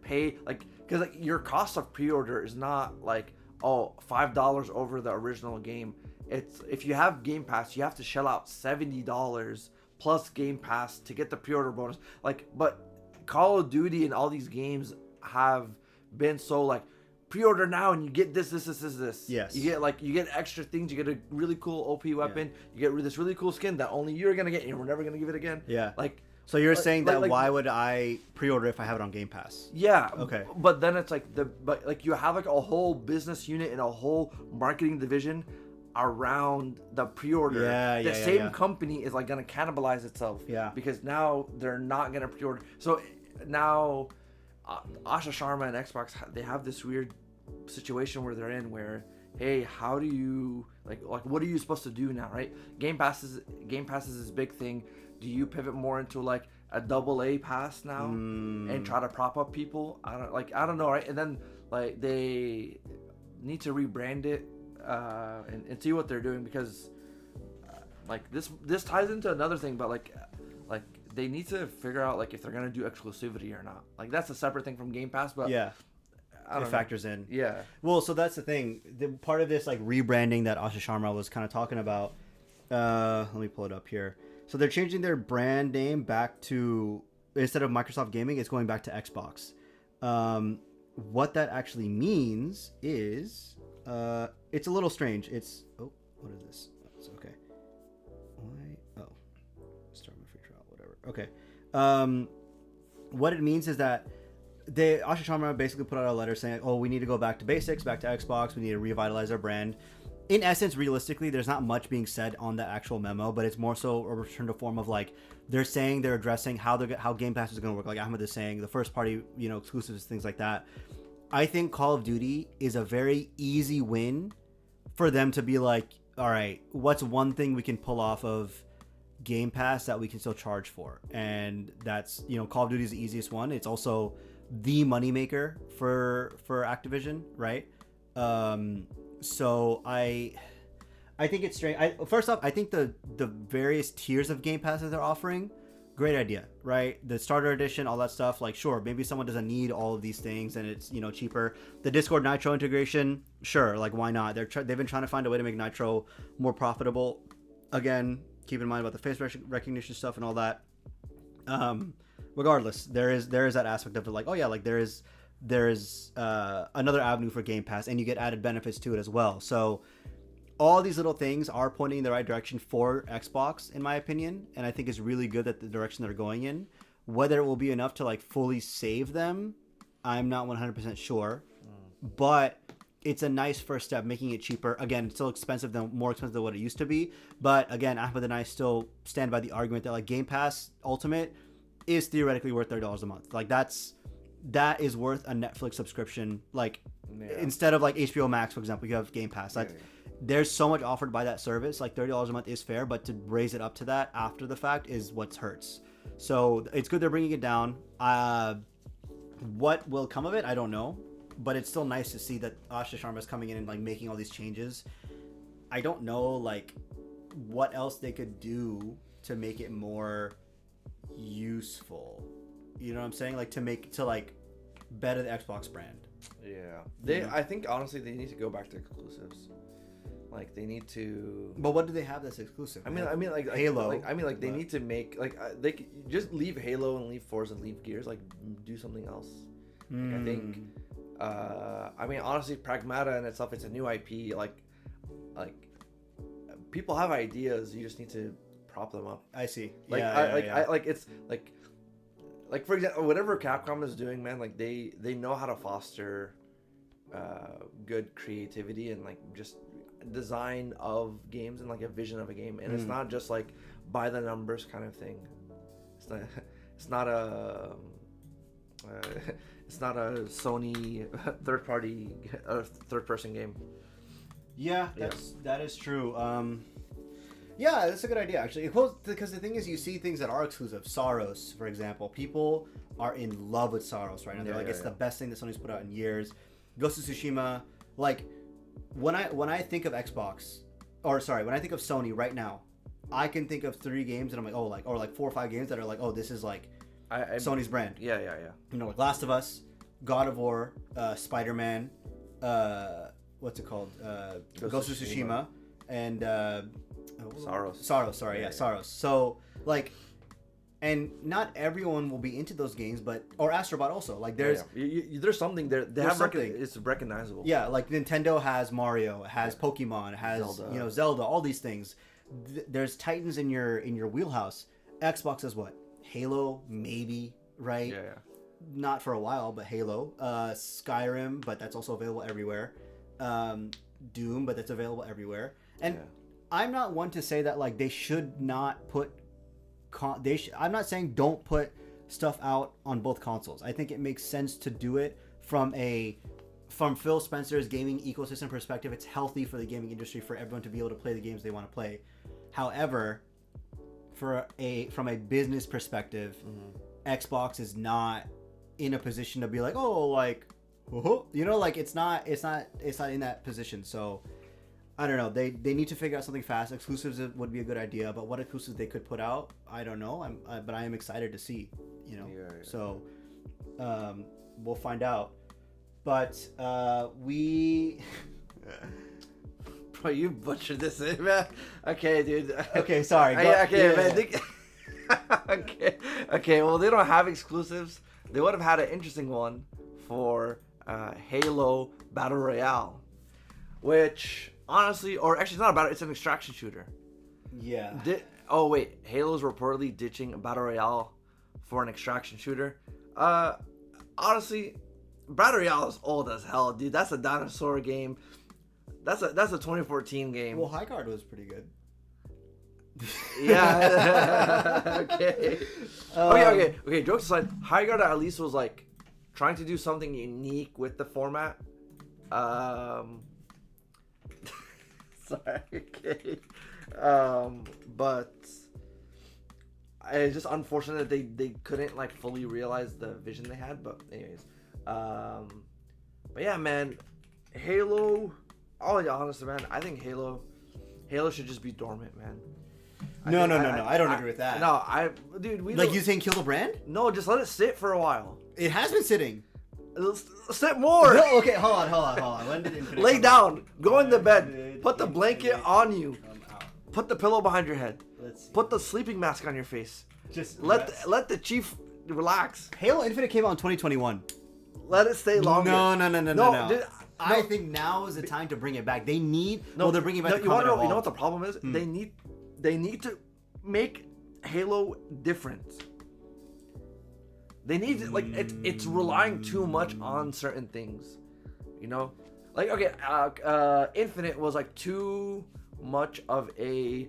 pay because your cost of pre-order is not $5 over the original game. It's if you have Game Pass, you have to shell out $70 plus Game Pass to get the pre-order bonus. But Call of Duty and all these games have been so pre-order now and you get this. Yes. You get extra things. You get a really cool OP weapon. You get this really cool skin that only you're gonna get and we're never gonna give it again. Yeah. So you're saying that why would I pre-order if I have it on Game Pass? Yeah. Okay. But then it's you have a whole business unit and a whole marketing division around the pre-order. The same company is gonna cannibalize itself. Yeah. Because now they're not gonna pre-order. So now Asha Sharma and Xbox, they have this weird situation where they're in where, hey, how do you what are you supposed to do now, right? Game Pass is this big thing. Do you pivot more into a AA pass now and try to prop up people? I don't know, right? And then they need to rebrand it and see what they're doing because this ties into another thing, but they need to figure out if they're gonna do exclusivity or not. That's a separate thing from Game Pass, but yeah, it factors in. Yeah. Well, so that's the thing. The part of this rebranding that Asha Sharma was kind of talking about. Let me pull it up here. So they're changing their brand name back to, instead of Microsoft Gaming, it's going back to Xbox. What that actually means is, it's a little strange. It's, what is this? It's okay. Start my free trial, whatever. Okay. What it means is that Asha Sharma basically put out a letter saying, we need to go back to basics, back to Xbox. We need to revitalize our brand. In essence, realistically, there's not much being said on the actual memo, but it's more so a return to form of they're saying they're addressing how Game Pass is going to work. Like Ahmed is saying, the first party, exclusives, things like that. I think Call of Duty is a very easy win for them to be all right, what's one thing we can pull off of Game Pass that we can still charge for? And that's, Call of Duty is the easiest one. It's also the moneymaker for Activision, right? So I think it's strange. First off, I think the various tiers of Game Pass that they're offering, great idea, right? The starter edition, all that stuff. Sure, maybe someone doesn't need all of these things and it's cheaper. The Discord Nitro integration, sure, why not? They've been trying to find a way to make Nitro more profitable. Again, keep in mind about the face recognition stuff and all that. Regardless, there is that aspect of it. There is another avenue for Game Pass, and you get added benefits to it as well. So all these little things are pointing in the right direction for Xbox, in my opinion, and I think it's really good that the direction they're going in. Whether it will be enough to fully save them, I'm not 100% sure, but it's a nice first step, making it cheaper. Again, it's still more expensive than what it used to be, but again, Ahmed and I still stand by the argument that Game Pass Ultimate is theoretically worth $30 a month. That is worth a Netflix subscription. Instead of HBO Max, for example, you have Game Pass. There's so much offered by that service. $30 a month is fair, but to raise it up to that after the fact is what hurts. So it's good they're bringing it down. What will come of it, I don't know, but it's still nice to see that Asha Sharma is coming in and making all these changes. I don't know what else they could do to make it more useful You know what I'm saying? Like to like better the Xbox brand. Yeah. I think honestly they need to go back to exclusives. Like they need to. But what do they have that's exclusive? I mean, like Halo. They need to make they just leave Halo and leave Forza and leave Gears. Like do something else. Like, I think. I mean, honestly, Pragmata in itself, it's a new IP. Like people have ideas. You just need to prop them up. I see. Like I like it's like for example, whatever Capcom is doing, man. Like they know how to foster good creativity and like just design of games and like a vision of a game, and it's not just like by the numbers kind of thing. It's not a Sony third person game. Yeah, that is true. Yeah, that's a good idea actually. Because the thing is, you see things that are exclusive. Saros, for example, people are in love with Saros right now. They're it's the best thing that Sony's put out in years. Ghost of Tsushima, like. When I think of Xbox, when I think of Sony right now, I can think of 3 games that I'm like, oh, like, or like 4 or 5 games that are like, oh, this is like Sony's brand. Yeah. You know, like Last of Us, God of War, Spider-Man, what's it called? Ghost of Tsushima, and Saros. Saros. So like. And not everyone will be into those games, or Astrobot also. Like there's there's something there. It's recognizable. Yeah, like Nintendo has Mario, it has Pokemon, it has Zelda. Zelda, all these things. There's titans in your wheelhouse. Xbox is what? Halo, maybe, right? Yeah. Not for a while, but Halo, Skyrim, but that's also available everywhere. Doom, but that's available everywhere. And I'm not one to say that like they should not put. I'm not saying don't put stuff out on both consoles. I think it makes sense to do it from Phil Spencer's gaming ecosystem perspective. It's healthy for the gaming industry for everyone to be able to play the games they want to play. However, from a business perspective, Xbox is not in a position to be like, oh, like, like it's not in that position. So I don't know. They need to figure out something fast. Exclusives would be a good idea, but what exclusives they could put out, I don't know. But I am excited to see. So we'll find out. But we. Bro, you butchered this, man. Okay, dude. Okay, sorry. Okay. Well, they don't have exclusives. They would have had an interesting one for Halo Battle Royale, which. Honestly, or actually, it's not a battle. It's an extraction shooter. Yeah. Halo's reportedly ditching a battle royale for an extraction shooter. Honestly, battle royale is old as hell, dude. That's a dinosaur game. That's a 2014 game. Well, High Guard was pretty good. Yeah. Okay. Okay. Jokes aside, High Guard at least was like trying to do something unique with the format. Sorry. Okay. But it's just unfortunate that they couldn't like fully realize the vision they had. But anyways, but yeah, man, Halo. I'll be honest, man. I think Halo should just be dormant, man. No. I don't agree with that. No, dude. You think kill the brand? No, just let it sit for a while. It has been sitting. Sit more. No, okay, hold on. When did Infinite lay down. Go into bed. Put the blanket on you. Put the pillow behind your head. Put the sleeping mask on your face. Just let the chief relax. Halo Infinite came out in 2021. Let it stay longer. No. Dude, I think now is the time to bring it back. They need. No, they're bringing back. You know what the problem is? They need to make Halo different. They need to, like it's relying too much on certain things, Like Infinite was like too much of a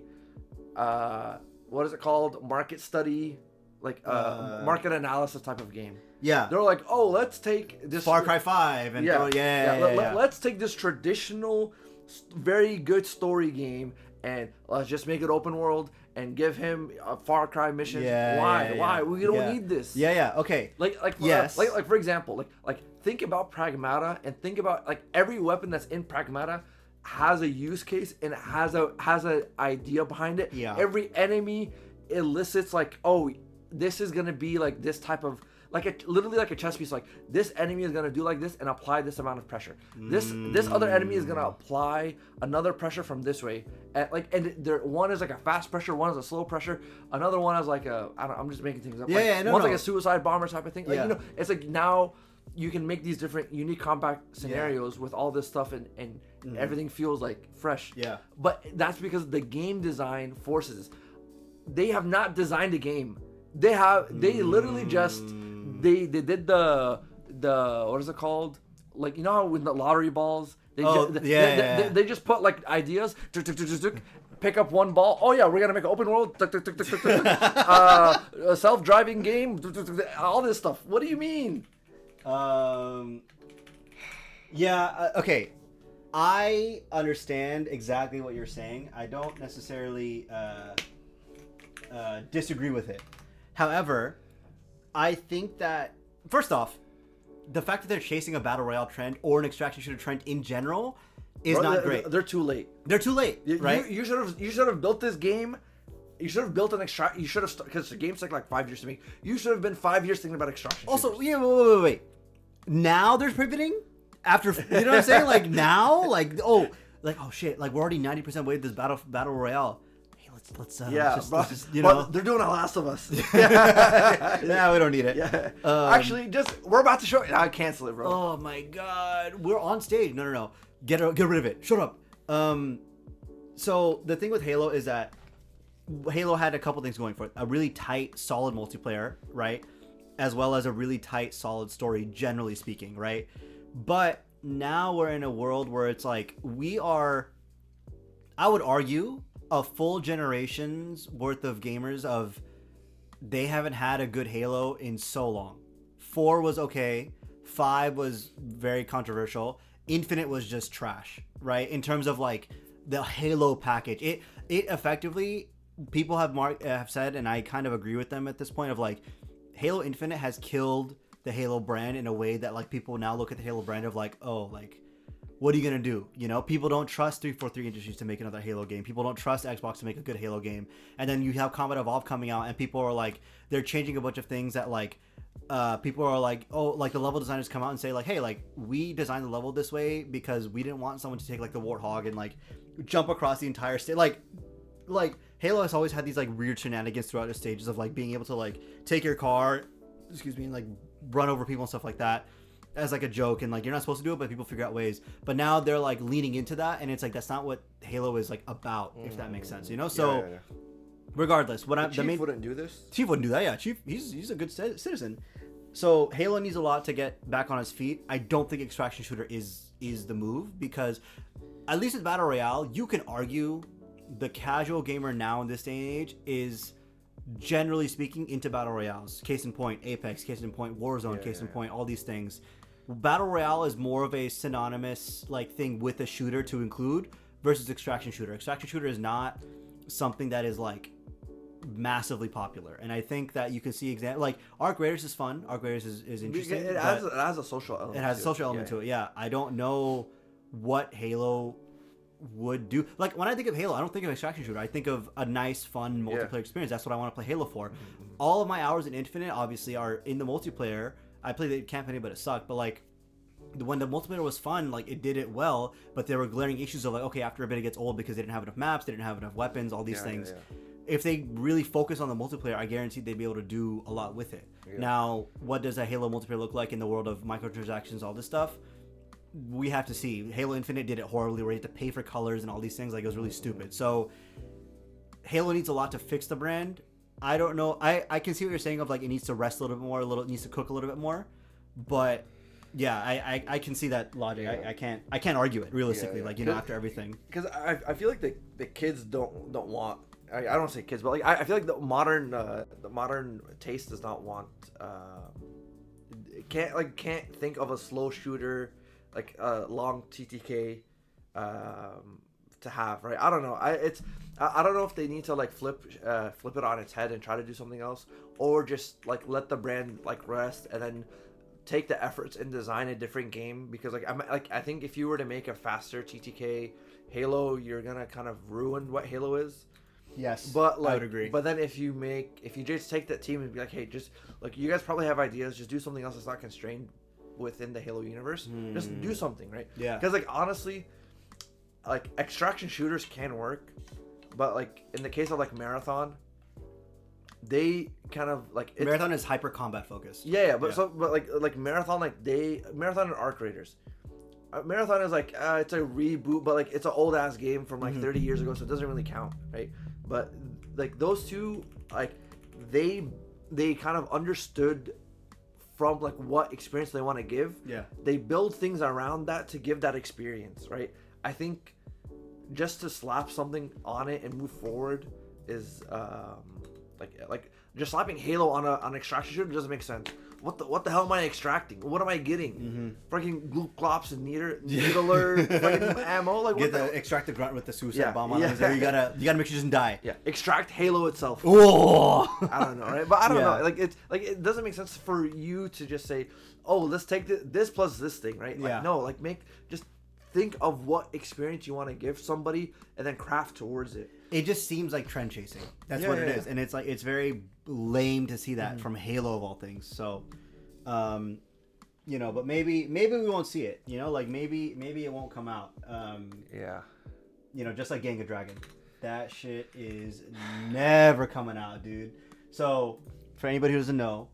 what is it called? Market study, like market analysis type of game. Yeah. They're like, oh, let's take this Far Cry 5 and let's take this traditional, very good story game and let's just make it open world and give him a Far Cry mission. Why? We don't need this. Okay. Yes. Like for example, like think about Pragmata and think about like every weapon that's in Pragmata has a use case and has an idea behind it. Yeah. Every enemy elicits like, oh, this is gonna be like this type of literally like a chess piece. Like this enemy is gonna do like this and apply this amount of pressure. This other enemy is gonna apply another pressure from this way. One is like a fast pressure, one is a slow pressure, another one is like I'm just making things up. One's like a suicide bomber type of thing. Like, it's like now you can make these different unique compact scenarios with all this stuff and everything feels like fresh. Yeah. But that's because the game design forces. They have not designed a game. They literally just they did the what is it called? Like, you know how with the lottery balls they just put like ideas, pick up one ball. Oh yeah, we're gonna make an open world, a self-driving game, all this stuff. What do you mean? Okay. I understand exactly what you're saying. I don't necessarily disagree with it. However, I think that, first off, the fact that they're chasing a battle royale trend or an extraction shooter trend in general is not great. They're too late. They're too late, right? You should have built this game. You should have built an extract. You should have, because the game's like 5 years to make. You should have been 5 years thinking about extraction. Also, wait. Now they're pivoting after. You know what I'm saying? Like now, oh shit! Like we're already 90% way to this battle royale. Let's but they're doing a Last of Us. Yeah, we don't need it. Yeah. Actually, we're about to show it. I cancel it, bro. Oh my god, we're on stage. No. Get rid of it. Shut up. So the thing with Halo is that Halo had a couple things going for it. A really tight, solid multiplayer, right? As well as a really tight, solid story, generally speaking, right? But now we're in a world where it's like I would argue, a full generation's worth of gamers they haven't had a good Halo in so long. 4 was okay. 5 was very controversial. Infinite was just trash, right? In terms of like the Halo package, it effectively, people have said, and I kind of agree with them at this point, of like Halo Infinite has killed the Halo brand in a way that like people now look at the Halo brand of like, oh, like, what are you gonna do? You know, people don't trust 343 Industries to make another Halo game. People don't trust Xbox to make a good Halo game. And then you have Combat Evolved coming out, and people are like, they're changing a bunch of things that like, people are like, oh, like the level designers come out and say like, hey, like we designed the level this way because we didn't want someone to take like the Warthog and like jump across the entire state. Like Halo has always had these like weird shenanigans throughout the stages of like being able to like take your car, and like run over people and stuff like that as like a joke, and like you're not supposed to do it, but people figure out ways. But now they're like leaning into that, and it's like that's not what Halo is like about, if that makes sense, you know. So regardless, Chief wouldn't do this. Chief wouldn't do that. Yeah, Chief, he's a good citizen. So Halo needs a lot to get back on his feet. I don't think extraction shooter is the move, because at least with battle royale, you can argue the casual gamer now in this day and age is, generally speaking, into battle royales. Case in point, Apex. Case in point, Warzone. Case in point, all these things. Battle royale is more of a synonymous like thing with a shooter to include versus extraction shooter. Extraction shooter is not something that is like massively popular, and I think that you can see like Arc Raiders is fun. Arc Raiders is interesting. It has a social element. It has a social element to it. Yeah, I don't know what Halo would do. Like when I think of Halo, I don't think of extraction shooter. I think of a nice, fun multiplayer experience. That's what I want to play Halo for. All of my hours in Infinite obviously are in the multiplayer. I played the campaign, but it sucked. But like when the multiplayer was fun, like it did it well. But there were glaring issues of like, okay, after a bit it gets old because they didn't have enough maps, they didn't have enough weapons, all these things. If they really focus on the multiplayer, I guarantee they'd be able to do a lot with it. Now, what does a Halo multiplayer look like in the world of microtransactions, all this stuff? We have to see. Halo Infinite did it horribly, where you have to pay for colors and all these things. Like, it was really stupid. So Halo needs a lot to fix the brand. I don't know. I can see what you're saying of like it needs to rest a little bit more, it needs to cook a little bit more. But yeah, I can see that logic. I can't argue it realistically. Like, you know, after everything. Because I feel like the kids don't want. I don't say kids, but like I feel like the modern taste does not want. Can't think of a slow shooter, like a long TTK, to have, right? I don't know. I don't know if they need to like flip it on its head and try to do something else, or just like let the brand like rest and then take the efforts and design a different game. Because I think if you were to make a faster TTK Halo, you're gonna kind of ruin what Halo is. Yes, but like, I would agree. But then if you just take that team and be like, hey, just like you guys probably have ideas, just do something else that's not constrained within the Halo universe. Just do something, right? Yeah. Because like honestly, like extraction shooters can work, but like in the case of like Marathon, they kind of like Marathon is hyper combat focused. Yeah, but like Marathon, Marathon and Arc Raiders. Marathon is like it's a reboot, but like it's an old ass game from like 30 years ago, so it doesn't really count, right? But like those two, like they kind of understood from like what experience they want to give. Yeah. They build things around that to give that experience, right? I think just to slap something on it and move forward is like just slapping Halo on an extraction shooter doesn't make sense. What the hell am I extracting? What am I getting? Fucking gloop glops and needler fucking ammo. Like get the extract the grunt with the suicide bomb on it. There. You gotta make sure it doesn't die. Yeah, extract Halo itself. Oh, I don't know, right? But I don't know. Like it's like it doesn't make sense for you to just say, oh, let's take this plus this thing, right? Like, no, like just think of what experience you want to give somebody and then craft towards it. It just seems like trend chasing. That's what it is, and it's like it's very lame to see that from Halo of all things. So, you know, but maybe we won't see it. You know, like maybe it won't come out. You know, just like Gang of Dragon, that shit is never coming out, dude. So, for anybody who doesn't know,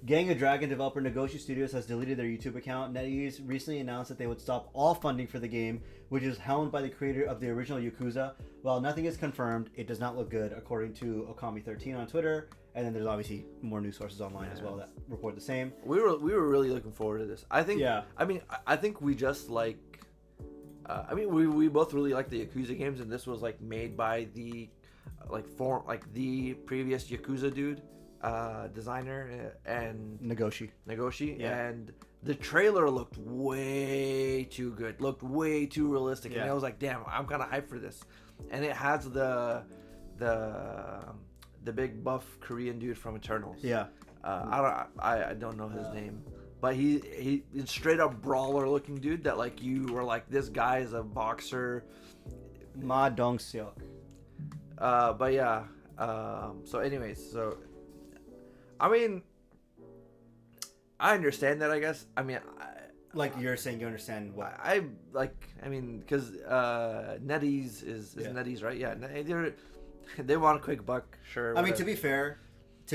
Gang of Dragon developer Negoshi Studios has deleted their YouTube account. NetEase recently announced that they would stop all funding for the game, which is helmed by the creator of the original Yakuza. While nothing is confirmed, it does not look good, according to Okami13 on Twitter. And then there's obviously more news sources online as well that report the same. We were really looking forward to this. I think. Yeah. I mean, I think we just like. We both really like the Yakuza games, and this was like made by the, the previous Yakuza dude. Designer and Negoshi, and the trailer looked way too good, looked way too realistic, and I was like, damn, I'm kind of hyped for this. And it has the big buff Korean dude from Eternals. I don't know his name, but he's straight up brawler looking dude that like you were like, this guy is a boxer. Ma Dong Seok. So anyways, so I mean, I understand that, I guess. I mean, like you're saying, you understand what because NetEase is NetEase, right? Yeah, they want a quick buck, sure. Whatever. I mean, to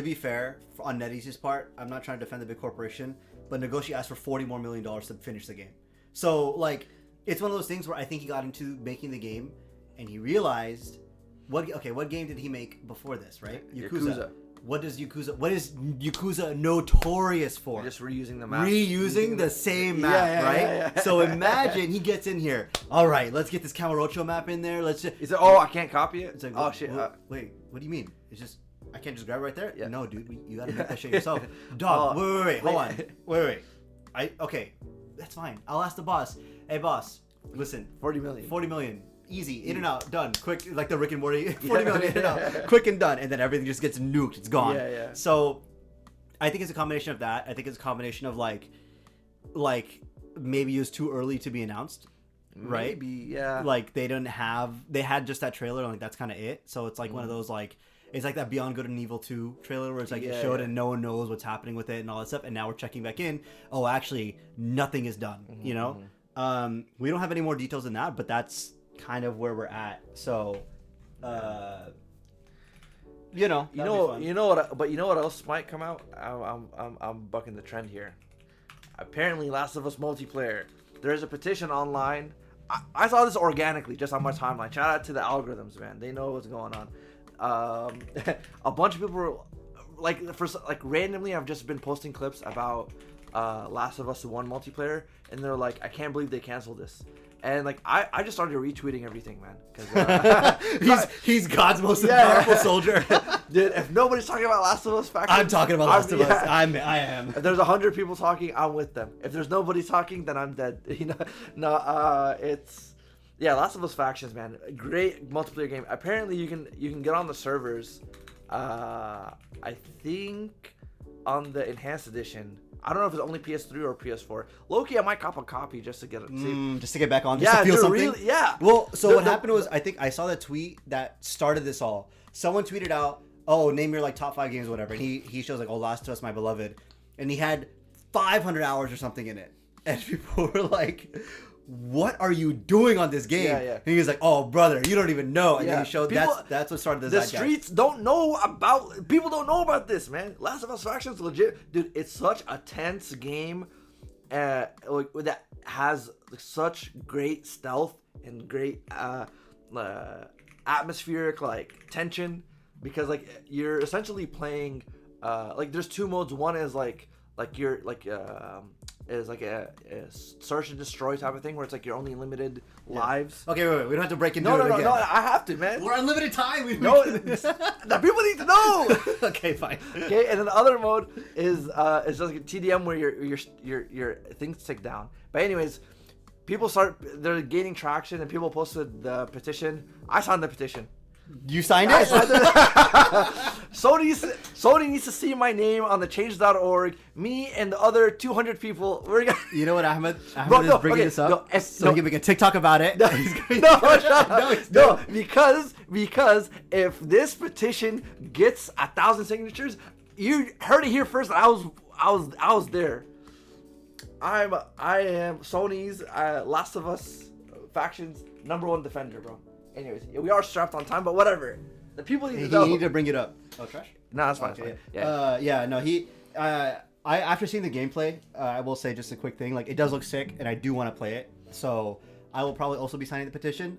be fair, on NetEase's part, I'm not trying to defend the big corporation, but Negoshi asked for $40 more million to finish the game. So like, it's one of those things where I think he got into making the game, and he realized what game did he make before this, right? Yakuza. What is Yakuza notorious for? Just reusing the map. Reusing the same map, right? Yeah. So imagine he gets in here. All right, let's get this Kamurocho map in there. Let's just. He said, "Oh, I can't copy it." It's like, oh shit! Wait, what do you mean? It's just I can't just grab it right there. Yeah. No, dude, you gotta make that shit yourself. Dog, wait, hold on, wait. Okay, that's fine. I'll ask the boss. Hey, boss, listen. 40 million. 40 million. Easy, in and out, done, quick, like the Rick and Morty, 40 million in and out, quick and done, and then everything just gets nuked, it's gone. Yeah. So, I think it's a combination of that. I think it's a combination of like maybe it was too early to be announced, right? Maybe, yeah. Like they had just that trailer, and like that's kind of it. So it's like one of those like, it's like that Beyond Good and Evil 2 trailer where it's like it showed and no one knows what's happening with it and all that stuff, and now we're checking back in. Oh, actually, nothing is done. You know, we don't have any more details than that, but that's kind of where we're at. So you know what else might come out. I'm bucking the trend here. Apparently Last of Us multiplayer, there's a petition online. I saw this organically just on my timeline. Shout out to the algorithms, man, they know what's going on. A bunch of people were randomly I've just been posting clips about Last of Us 1 multiplayer, and they're like, I can't believe they canceled this. And like I just started retweeting everything, man, because he's God's most powerful soldier. Dude, if nobody's talking about Last of Us factions, I'm talking about Last of Us. I am. If there's 100 people talking, I'm with them. If there's nobody talking, then I'm dead. It's Last of Us factions, man. Great multiplayer game. Apparently, you can get on the servers. I think on the enhanced edition I don't know if it's only PS3 or PS4. Low-key, I might cop a copy just to get it. Just to get back on, just to feel dude, something. Really, yeah. Well, so what happened was, I think I saw the tweet that started this all. Someone tweeted out, "Oh, name your like top 5 games, or whatever." And he shows like, "Oh, Last of Us, My Beloved," and he had 500 hours or something in it, and people were like, "What are you doing on this game?" Yeah, yeah. And he was like, "Oh, brother, you don't even know." And Yeah. then he showed that's what started The zeitgeist. streets don't know about. People don't know about this, man. Last of Us Faction's legit, dude. It's such a tense game, like that has such great stealth and great atmospheric like tension, because like you're essentially playing like there's 2 modes. One is like you're like is like a search and destroy type of thing, where it's like you're only limited lives. Okay, wait, we don't have to break into No, it again. no, I have to, man. We're unlimited time. The people need to know. Okay, fine. Okay, and then the other mode is just like a TDM where your things tick down. But anyways, they're gaining traction, and people posted the petition. I signed the petition. You signed it? Sony needs to see my name on the change.org. Me and the other 200 people. We're gonna. You know what, Ahmed? Bro, is bringing this up. So he can make a TikTok about it. No, because if this petition gets 1,000 signatures, you heard it here first. I was there. I am Sony's Last of Us Faction's #1 defender, bro. Anyways, we are strapped on time, but whatever. The people need to know. You need to bring it up. Oh, trash? No, that's fine. Okay. Yeah. No, I after seeing the gameplay, I will say just a quick thing. Like, it does look sick, and I do want to play it. So I will probably also be signing the petition.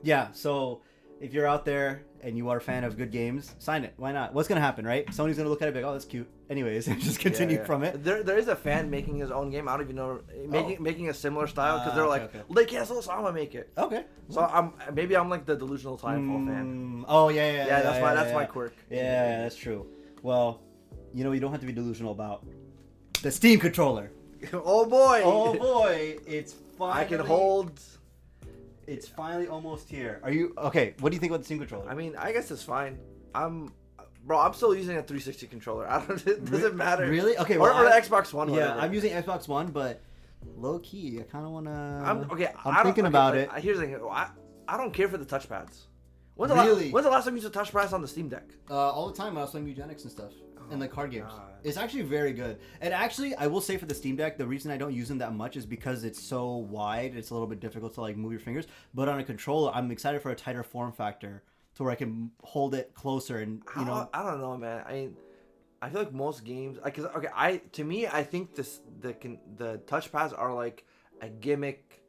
Yeah. So if you're out there and you are a fan of good games, sign it. Why not? What's gonna happen, right? Sony's gonna look at it and be like, "Oh, that's cute." Anyways, and just continue from it. There is a fan making his own game. I don't even know making a similar style, because they're like, okay. well, they cancel, so I'm gonna make it. Okay. So I'm like the delusional Timefall fan. Oh yeah. That's my quirk. Yeah, that's true. Well, you don't have to be delusional about the Steam controller. Oh boy, it's finally. I can hold. It's finally almost here. Are you okay? What do you think about the Steam controller? I mean, I guess it's fine. I'm still using a 360 controller. It doesn't matter. Really? Okay. Well, or the Xbox One. Yeah, whatever. I'm using Xbox One, but low key, I kind of wanna. I'm thinking about it. Here's the thing. I don't care for the touchpads. When's Really? When's the last time you used a touchpad on the Steam Deck? All the time when I was playing Eugenics and stuff. And like card games. God. It's actually very good. And actually, I will say for the Steam Deck, the reason I don't use them that much is because it's so wide. It's a little bit difficult to like move your fingers. But on a controller, I'm excited for a tighter form factor to where I can hold it closer and I don't know, man. I mean, I feel like most games, to me, I think the touchpads are like a gimmick.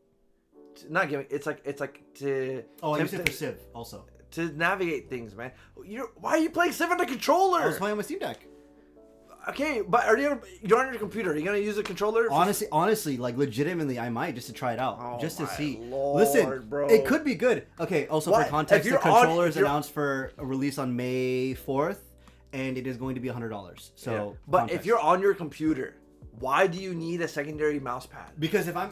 Not gimmick. It's like to. Oh, I use it for Civ also. To navigate things, man. Why are you playing Civ on the controller? I was playing on my Steam Deck. Okay, but you're on your computer. Are you gonna use a controller? Honestly, like legitimately, I might just to try it out, just to see. Lord, listen, bro. It could be good. Okay. Also, for context, the controller is announced for a release on May 4th, and it is going to be $100. So, yeah. But context. if you're on your computer, why do you need a secondary mouse pad? Because if I'm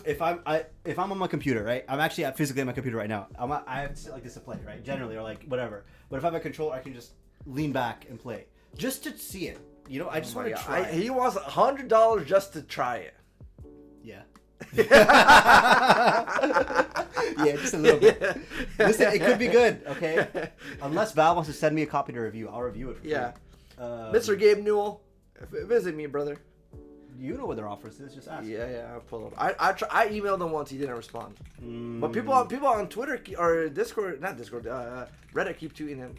on my computer, right? I'm actually physically on my computer right now. I have to sit like this to play, right? Generally, or like whatever. But if I have a controller, I can just lean back and play, just to see it. I just want to try. He wants $100 just to try it. Yeah. Yeah, just a little bit. Listen, it could be good, okay? Unless Val wants to send me a copy to review, I'll review it for free. Mr. Gabe Newell, visit me, brother. You know what their offers is, just ask. Yeah, I'll pull up. I emailed him once, he didn't respond. But people on Twitter or Reddit keep tweeting him.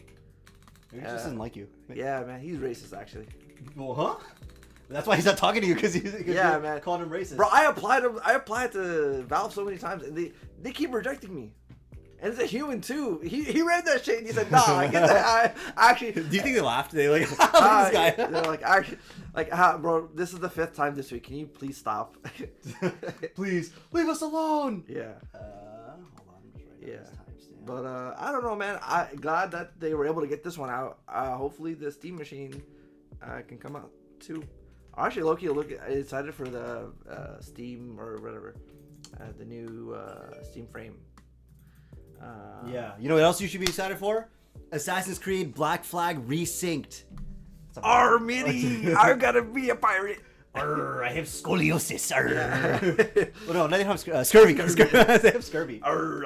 He just doesn't like you. Yeah, man, he's racist actually. Well, huh? That's why he's not talking to you, because man, calling him racist. Bro, I applied to Valve so many times, and they keep rejecting me. And it's a human too. He read that shit and he said, "Nah, I get that." I actually. Do you think they laughed? They like, look at this guy. They're like, bro, this is the 5th time this week. Can you please stop? Please leave us alone. Yeah. Hold on, I'm just writing this timestamp. But I don't know, man. I'm glad that they were able to get this one out. Hopefully, the Steam machine can come out too. Actually, Loki, excited for the Steam or whatever, the new Steam frame. Yeah. You know what else you should be excited for? Assassin's Creed Black Flag Resynced. Armini! I'm gonna be a pirate. Arr, I have scoliosis. Well, no, they have scurvy. They have scurvy. Arr,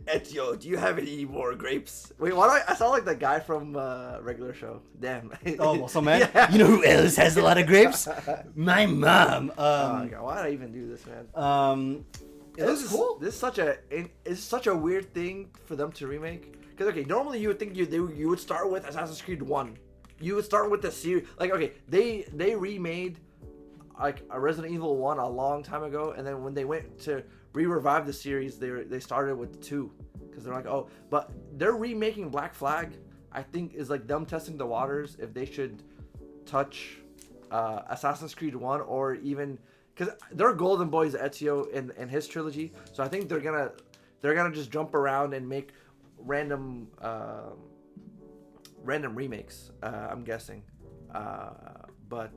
Ezio, do you have any more grapes? Wait, why do I sound like the guy from regular show? Damn. Oh, well, so man, you know who else has a lot of grapes? My mom. Oh my God, why did I even do this, man? This is cool. This is such a weird thing for them to remake. Because okay, normally you would think you would start with Assassin's Creed 1. You would start with the series. Like okay, they remade like a Resident Evil 1 a long time ago, and then when they went to revive the series, they started with 2 because they're like, oh, but they're remaking Black Flag. I think is like them testing the waters if they should touch Assassin's Creed 1 or even because they're golden boys Ezio in his trilogy, so I think they're gonna just jump around and make random remakes. I'm guessing, but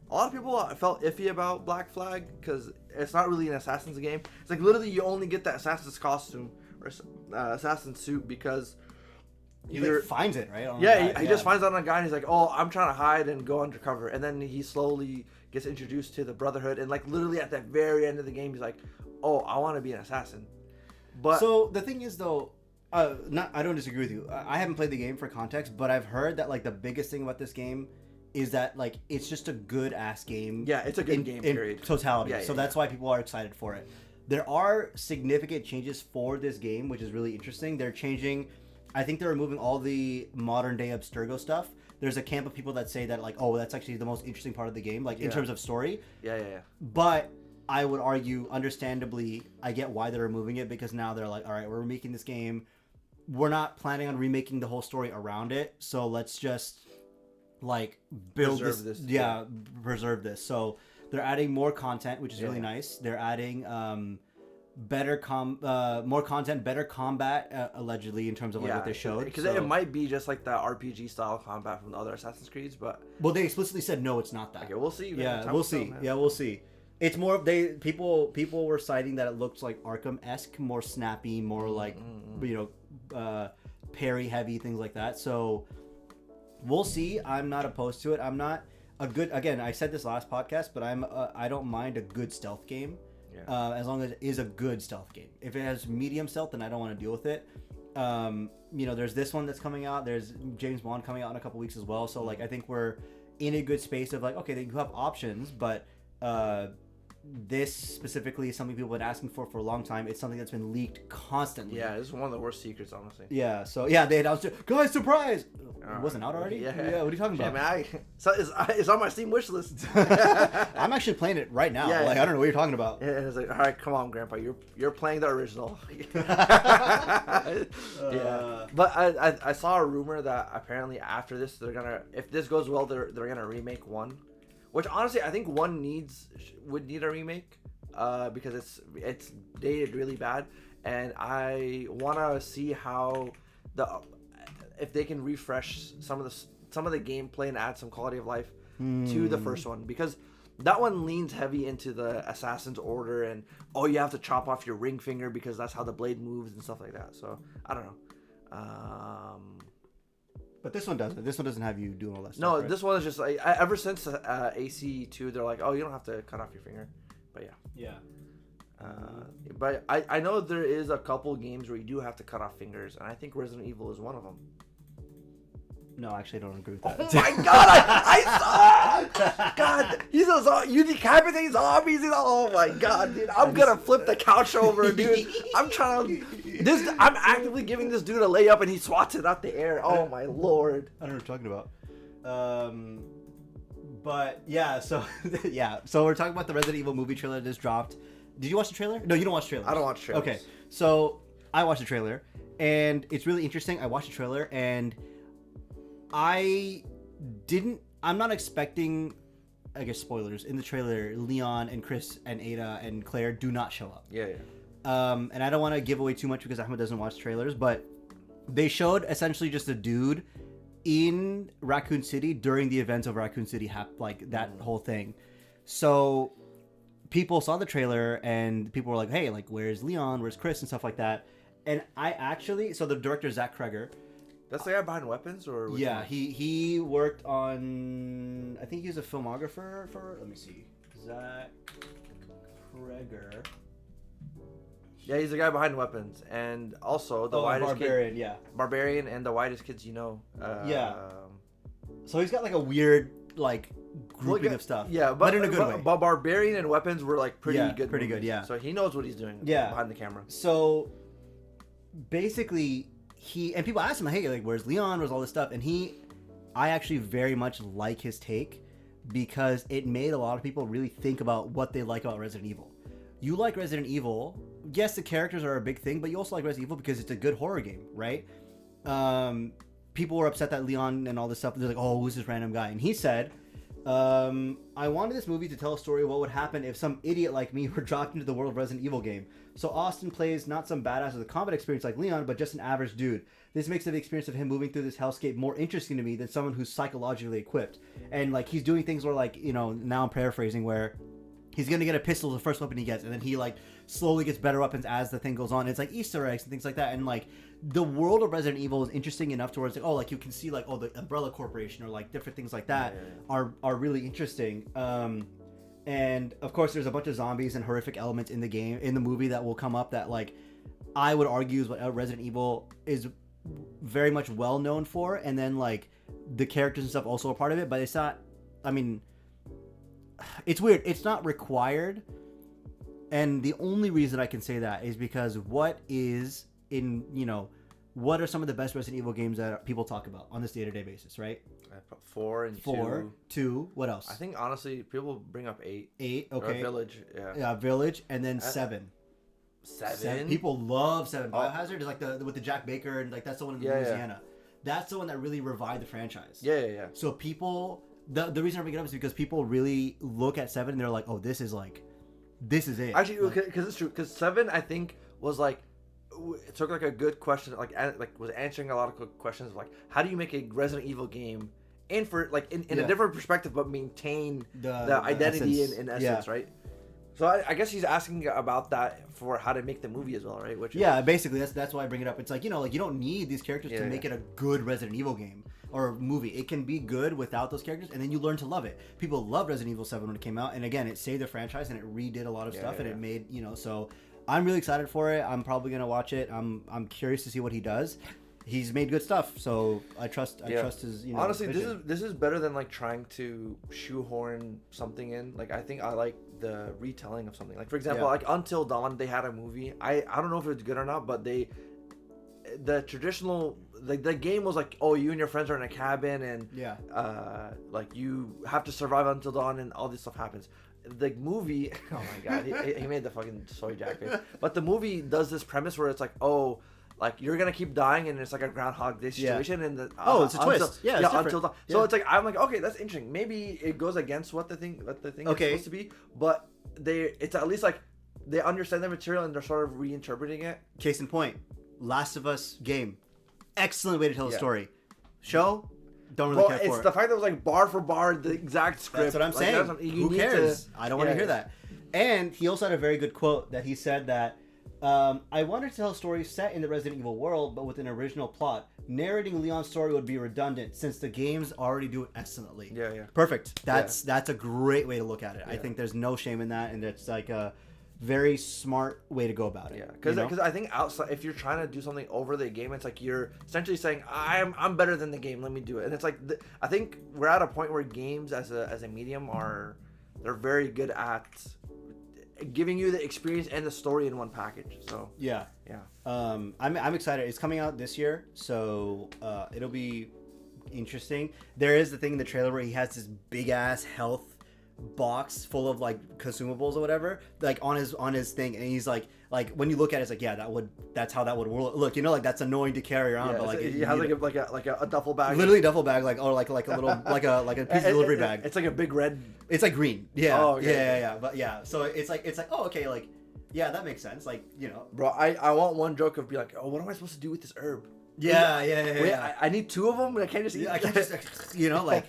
a lot of people felt iffy about Black Flag because it's not really an Assassin's game. It's like literally you only get the Assassin's costume or Assassin's suit because he like finds it right. He just finds it on a guy and he's like, oh, I'm trying to hide and go undercover, and then he slowly gets introduced to the Brotherhood, and like literally at the very end of the game, he's like, oh, I want to be an assassin. But so the thing is though. I don't disagree with you. I haven't played the game for context, but I've heard that like the biggest thing about this game is that like it's just a good ass game. Yeah, it's a good game. Period. In totality. Yeah, so that's why people are excited for it. There are significant changes for this game, which is really interesting. They're changing. I think they're removing all the modern day Abstergo stuff. There's a camp of people that say that like, oh, that's actually the most interesting part of the game, like in terms of story. Yeah. But I would argue, understandably, I get why they're removing it because now they're like, all right, we're making this game. We're not planning on remaking the whole story around it, so let's just like build this. Yeah, preserve this. So they're adding more content, which is really nice. They're adding more content, better combat, allegedly in terms of like what they showed. Because it might be just like the RPG style combat from the other Assassin's Creeds, but they explicitly said no, it's not that. Okay, we'll see. Yeah, we'll see. Yeah, we'll see. It's more of people were citing that it looked like Arkham-esque, more snappy, more like parry heavy, things like that. So we'll see. I'm not opposed to it. I'm not a good. Again, I said this last podcast, but I don't mind a good stealth game, as long as it is a good stealth game. If it has medium stealth, then I don't want to deal with it. There's this one that's coming out. There's James Bond coming out in a couple weeks as well. So like I think we're in a good space of like, okay, you have options, but this specifically is something people have been asking for a long time. It's something that's been leaked constantly. Yeah, this is one of the worst secrets, honestly. Yeah, so they announced it. Guys, surprise! It wasn't out already? Yeah, what are you talking about? Man, it's on my Steam wish list. I'm actually playing it right now. I don't know what you're talking about. Yeah, it's like, all right, come on, Grandpa, you're playing the original. But I saw a rumor that apparently after this, if this goes well, they're gonna remake 1. Which honestly, I think 1 would need a remake, because it's dated really bad, and I want to see how if they can refresh some of the gameplay and add some quality of life to the first one, because that one leans heavy into the Assassin's Order and you have to chop off your ring finger because that's how the blade moves and stuff like that. So I don't know. But this one doesn't. This one doesn't have you doing all that stuff. No, right? This one is just like ever since AC2, they're like, oh, you don't have to cut off your finger. But yeah. But I know there is a couple games where you do have to cut off fingers, and I think Resident Evil is one of them. No, actually, I don't agree with that. Oh my God, I saw. God, you decapitate zombies. Oh my God, dude, I'm gonna flip the couch over, dude. I'm actively giving this dude a layup, and he swats it out the air. Oh my Lord. I don't know what you're talking about. But yeah, so so we're talking about the Resident Evil movie trailer that just dropped. Did you watch the trailer? No, you don't watch trailers. I don't watch trailers. Okay, so I watched the trailer, and it's really interesting. I watched the trailer, and I'm not expecting, I guess, spoilers. In the trailer, Leon and Chris and Ada and Claire do not show up. Yeah. And I don't want to give away too much because Ahmed doesn't watch trailers, but they showed essentially just a dude in Raccoon City during the events of Raccoon City, like that whole thing. So people saw the trailer and people were like, hey, like, where's Leon? Where's Chris? And stuff like that. And so the director, Zach Kreger, That's the guy behind Weapons, or which yeah, one? he worked on. I think he was a filmographer for. Let me see, Zach Kreger. Yeah, he's the guy behind Weapons, and also the whitest Barbarian, kid, Barbarian, and the whitest kids you know. Yeah. So he's got like a weird like grouping of stuff. Yeah, but in a good way. But Barbarian and Weapons were like pretty good. Pretty movies. good. Yeah. So he knows what he's doing. Yeah. Behind the camera. So basically, and people ask him, hey, like, where's Leon? Where's all this stuff? And I actually very much like his take because it made a lot of people really think about what they like about Resident Evil. You like Resident Evil. Yes, the characters are a big thing, but you also like Resident Evil because it's a good horror game, right? People were upset that Leon and all this stuff, they're like, oh, who's this random guy? And he said, I wanted this movie to tell a story of what would happen if some idiot like me were dropped into the world of Resident Evil game. So Austin plays not some badass with a combat experience like Leon, but just an average dude. This makes the experience of him moving through this hellscape more interesting to me than someone who's psychologically equipped. And like he's doing things where like, you know, now I'm paraphrasing, where he's gonna get a pistol, the first weapon he gets, and then he like slowly gets better weapons as the thing goes on. It's like Easter eggs and things like that. And like the world of Resident Evil is interesting enough towards like, oh, like you can see like, oh, the Umbrella Corporation or like different things like that are really interesting. And of course there's a bunch of zombies and horrific elements in the game, in the movie, that will come up that like I would argue is what Resident Evil is very much well known for. And then like the characters and stuff also a part of it, but it's not, I mean, it's weird. It's not required. And the only reason I can say that is because what are some of the best Resident Evil games that people talk about on this day-to-day basis, right? 4 and 2. What else? I think honestly, people bring up 8. 8, okay. Or Village, yeah, Village, and then 7. 7. People love 7. Biohazard is like with the Jack Baker, and like that's the one in Louisiana. Yeah. That's the one that really revived the franchise. Yeah. So people, the reason I bring it up is because people really look at 7 and they're like, oh, this is it. Actually, because it's true. Because 7, I think, was like, it took like a good question, like was answering a lot of questions of like, how do you make a Resident Evil game in a different perspective, but maintain the identity in essence, right? So I guess he's asking about that for how to make the movie as well, right? Which basically that's why I bring it up. It's like, you know, like you don't need these characters to make it a good Resident Evil game or movie. It can be good without those characters, and then you learn to love it. People loved Resident Evil 7 when it came out, and again, it saved the franchise and it redid a lot of stuff, and it made, you know, so I'm really excited for it. I'm probably gonna watch it. I'm curious to see what he does. He's made good stuff, so I trust his, you know, honestly vision. this is better than like trying to shoehorn something in. Like I think I like the retelling of something. Like for example, like Until Dawn, they had a movie. I don't know if it's good or not, but the traditional, like the game was like, oh, you and your friends are in a cabin and like you have to survive until dawn and all this stuff happens. The movie, oh my god, he made the fucking soy jack face. But the movie does this premise where it's like, oh, like you're gonna keep dying and it's like a Groundhog Day situation, and it's a twist. Until dawn. So it's like, I'm like, okay, that's interesting. Maybe it goes against what the thing is supposed to be, but it's at least like they understand the material and they're sort of reinterpreting it. Case in point, Last of Us game, excellent way to tell a story. Show, don't really care for it. It's the fact that it was like bar for bar the exact script. That's what I'm saying. Who cares? I don't want to hear that. And he also had a very good quote that he said that I wanted to tell stories set in the Resident Evil world, but with an original plot. Narrating Leon's story would be redundant since the games already do it excellently. Yeah. Perfect. That's a great way to look at it. I think there's no shame in that, and it's like a very smart way to go about it. Yeah, because I think outside, if you're trying to do something over the game, it's like you're essentially saying, I'm better than the game, let me do it. And it's like I think we're at a point where games as a medium they're very good at giving you the experience and the story in one package. So yeah. I'm excited. It's coming out this year, so it'll be interesting. There is the thing in the trailer where he has this big ass health box full of like consumables or whatever, like on his thing, and he's like when you look at it, it's like that's how that would look, you know, like that's annoying to carry around, but like he has like a duffel bag, literally duffel bag, like, or like a little like a piece of delivery bag. It's like a big red. It's like green. But so it's like oh, okay, like that makes sense, like, you know, bro. I want one joke of be like, oh, what am I supposed to do with this herb? Wait, I need 2 of them, but I can't just eat. I can't just, you know, like.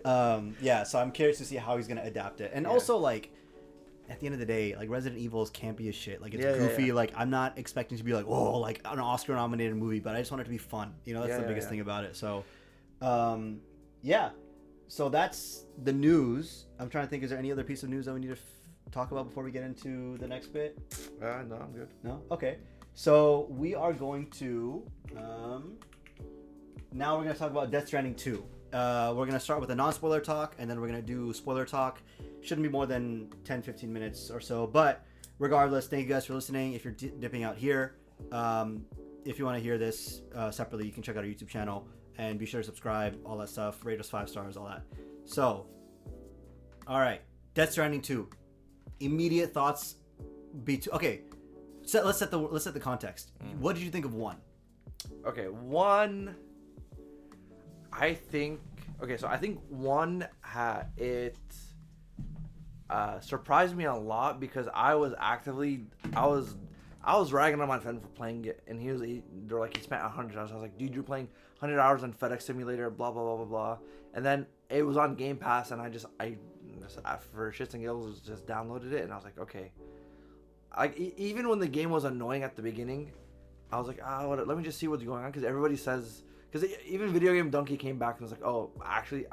So I'm curious to see how he's gonna adapt it, and also like at the end of the day, like Resident Evil is campy as shit. Like it's Yeah, goofy. yeah. Like I'm not expecting to be like, whoa, like an Oscar nominated movie, but I just want it to be fun. You know, that's the biggest thing about it. So, yeah. So that's the news. I'm trying to think. Is there any other piece of news that we need to talk about before we get into the next bit? No, I'm good. No? Okay. So we are going to now we're going to talk about Death Stranding 2. We're going to start with a non-spoiler talk, and then we're going to do spoiler talk. Shouldn't be more than 10-15 minutes or so, but regardless, thank you guys for listening. If you're dipping out here, if you want to hear this separately, you can check out our YouTube channel, and be sure to subscribe, all that stuff, rate us 5 stars, all that. So, all right, Death Stranding 2. Immediate thoughts. Okay, so let's set the context. What did you think of 1? Okay, 1. I think 1 surprised me a lot because I was ragging on my friend for playing it, and they're like, he spent 100 hours. I was like, dude, you're playing 100 hours on FedEx Simulator, blah blah blah blah blah. And then it was on Game Pass, and I for shits and giggles just downloaded it, and I was like, okay. Like even when the game was annoying at the beginning, I was like, let me just see what's going on, because everybody says, because even Video Game Donkey came back and was like, oh, actually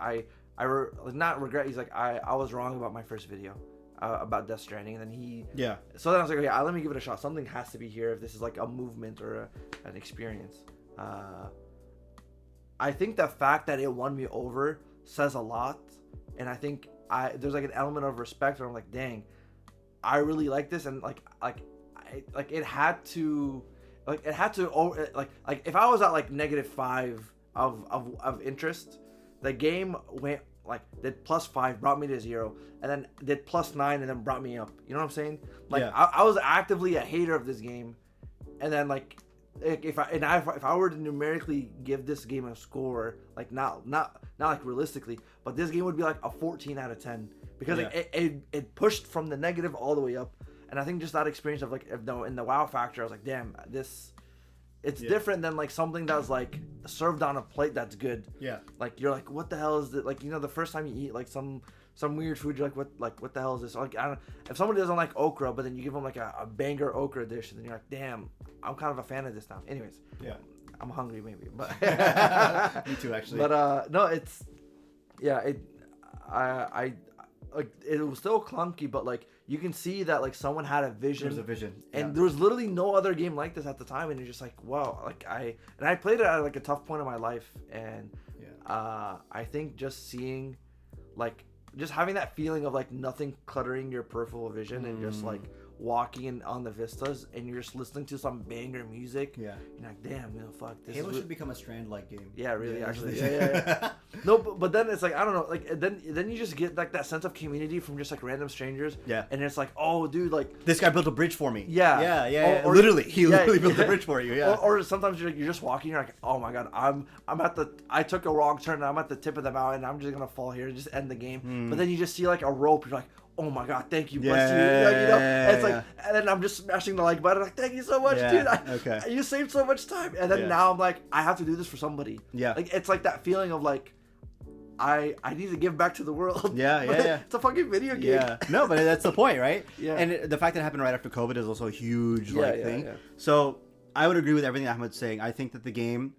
not regret. He's like, I was wrong about my first video about Death Stranding, and then So then I was like, okay, let me give it a shot. Something has to be here if this is like a movement or an experience. I think the fact that it won me over says a lot, and I think there's like an element of respect where I'm like, dang, I really like this, and it had to if I was at like -5 of interest, the game went did +5, brought me to 0, and then did +9 and then brought me up. You know what I'm saying? I was actively a hater of this game, and then if I were to numerically give this game a score, not like realistically, but this game would be like a 14 out of 10, because it pushed from the negative all the way up. And I think just that experience of in the wow factor, I was like, damn, it's different than something that's served on a plate that's good. Yeah. You're like, what the hell is it? The first time you eat some weird food, you're like, what the hell is this? I don't. If somebody doesn't like okra, but then you give them a banger okra dish, and then you're like, damn, I'm kind of a fan of this now. Anyways. Yeah. I'm hungry maybe, but. Me too, actually. But no, it's. Yeah, it was still clunky, but you can see that someone had a vision. There was a vision, and there was literally no other game like this at the time, and you're just like, wow. I played it at a tough point in my life, and I think just seeing just having that feeling of nothing cluttering your peripheral vision, and just walking on the vistas, and you're just listening to some banger music. Yeah, you're like, damn, fuck this. Halo should become a Strand-like game. Yeah, really, actually. Yeah. No, but then it's I don't know, then you just get that sense of community from just random strangers. Yeah, and it's oh, dude, this guy built a bridge for me. Yeah, yeah. Or, literally, he literally built a bridge for you. Yeah. Or sometimes you're just walking, you're like, oh my god, I took a wrong turn, and I'm at the tip of the mountain, I'm just gonna fall here and just end the game. But then you just see a rope, you're like, oh my god, thank you, bless you. And it's and then I'm just smashing the like button, thank you so much, dude. You saved so much time. And then now I'm like, I have to do this for somebody. Yeah. It's that feeling of I need to give back to the world. Yeah. It's a fucking video game. Yeah. No, but that's the point, right? Yeah. And the fact that it happened right after COVID is also a huge thing. Yeah. So I would agree with everything Ahmed's saying. I think that the game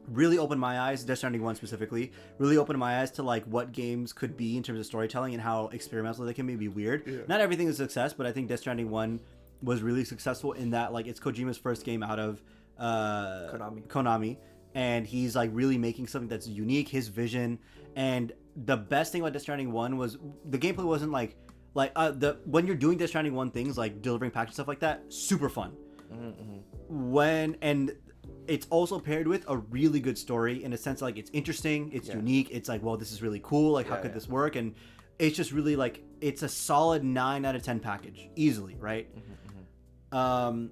really opened my eyes, Death Stranding 1 specifically, really opened my eyes to what games could be in terms of storytelling and how experimental they can be weird. Yeah. Not everything is a success, but I think Death Stranding 1 was really successful in that it's Kojima's first game out of Konami, and he's really making something that's unique, his vision. And the best thing about Death Stranding 1 was the gameplay wasn't when you're doing Death Stranding 1 things delivering packs and stuff like that, super fun. Mm-hmm. It's also paired with a really good story in a sense, it's interesting, it's unique, it's well, this is really cool, how could this work? And it's just really it's a solid 9 out of 10 package, easily, right? Mm-hmm.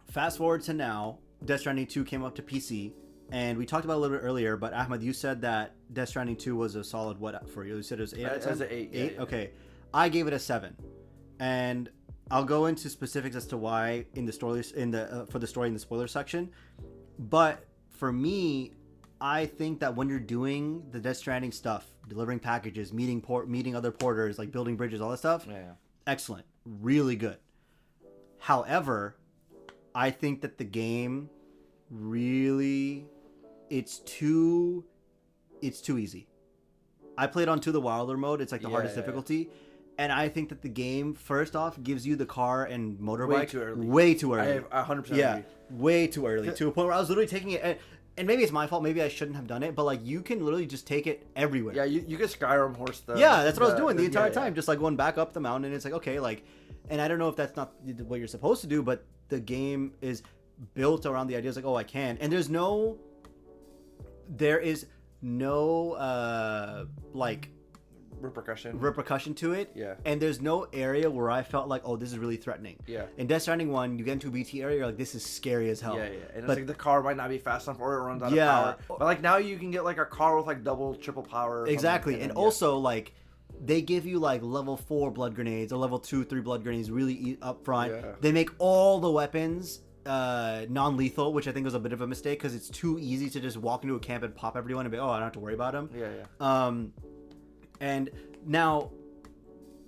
Fast forward to now, Death Stranding 2 came up to PC, and we talked about it a little bit earlier, but Ahmed, you said that Death Stranding 2 was a solid what for you? You said it was 8 out of 10? It was an 8. 8? Yeah. Okay. I gave it a 7. And I'll go into specifics as to why in the story for the story in the spoiler section. But for me, I think that when you're doing the Death Stranding stuff, delivering packages, meeting other porters, building bridges, all that stuff, excellent, really good. However, I think that the game really it's too easy. I played on To the Wilder mode. It's like the hardest difficulty. And I think that the game, first off, gives you the car and motorbike way too early. I 100% agree. Way too early. To a point where I was literally taking it, and maybe it's my fault. Maybe I shouldn't have done it. But like, you can literally just take it everywhere. Yeah, you can Skyrim horse the. Yeah, that's what I was doing the entire time. Just like going back up the mountain. And it's like, okay, like, and I don't know if that's not what you're supposed to do, but the game is built around the idea. It's like, oh, I can. And there is no like repercussion to it. Yeah. And there's no area where I felt like, oh, this is really threatening. Yeah. In Death Stranding 1, you get into a BT area, you're like, this is scary as hell. Yeah. And it's like the car might not be fast enough or it runs out of power. But like now you can get like a car with like double, triple power. Or exactly. And also like they give you like level 4 blood grenades or level 2, 3 blood grenades really up front. Yeah. They make all the weapons non-lethal, which I think was a bit of a mistake because it's too easy to just walk into a camp and pop everyone and be, oh, I don't have to worry about them. Yeah. And now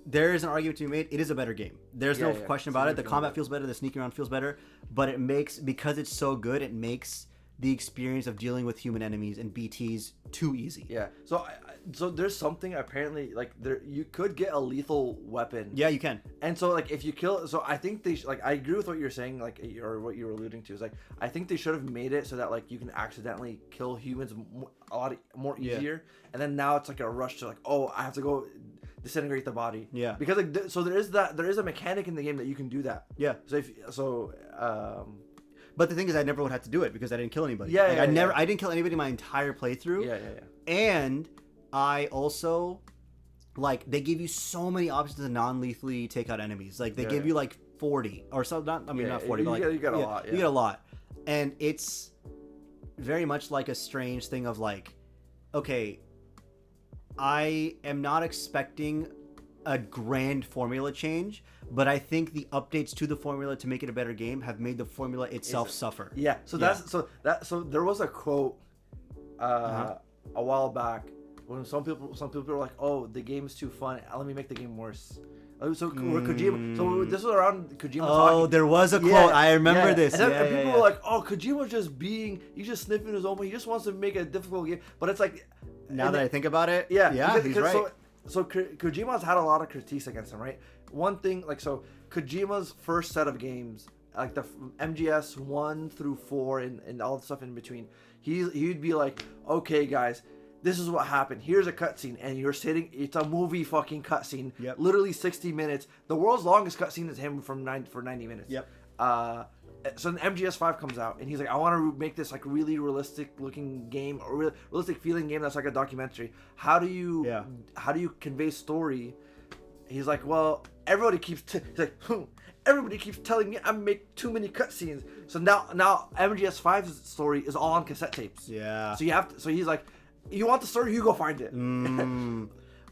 there is an argument to be made. It is a better game. There's no question about it. The combat feels better. The sneaking around feels better. But it makes, because it's so good, it makes the experience of dealing with human enemies and BTs too easy. Yeah. So there's something apparently like there you could get a lethal weapon. Yeah, you can. And so like if you kill, so I think they like I agree with what you're saying like or what you were alluding to is like I think they should have made it so that like you can accidentally kill humans a lot more easier. And then now it's like a rush to like, oh, I have to go disintegrate the body. Yeah. Because like so there is a mechanic in the game that you can do that. Yeah. But the thing is, I never would have to do it because I didn't kill anybody. I didn't kill anybody my entire playthrough. Yeah. And I also, like, they give you so many options to non-lethally take out enemies. Like, they give you like 40 or so. Not 40, but like you got a lot. Yeah. You get a lot, and it's very much like a strange thing of like, okay, I am not expecting a grand formula change, but I think the updates to the formula to make it a better game have made the formula itself suffer. Yeah. So there was a quote a while back when some people were like, "Oh, the game is too fun. Let me make the game worse." So Kojima. So this was around Kojima. Oh, there was a quote. I remember this. And then people were like, "Oh, Kojima's he's just sniffing his own. He just wants to make a difficult game." But it's like, now that I think about it, he's right. So Kojima's had a lot of critiques against him, right? One thing, like, so Kojima's first set of games, like the MGS 1 through 4 and all the stuff in between, he'd be like, okay, guys, this is what happened. Here's a cutscene, and you're sitting. It's a movie fucking cutscene. Yep. Literally 60 minutes. The world's longest cutscene is him for 90 minutes. Yep. So then MGS 5 comes out, and he's like, I want to make this like really realistic looking game, or realistic feeling game that's like a documentary. How do you convey story? He's like, well, everybody keeps telling me I make too many cutscenes. So now MGS 5's story is all on cassette tapes. Yeah. So you have to. So he's like, you want the story? You go find it.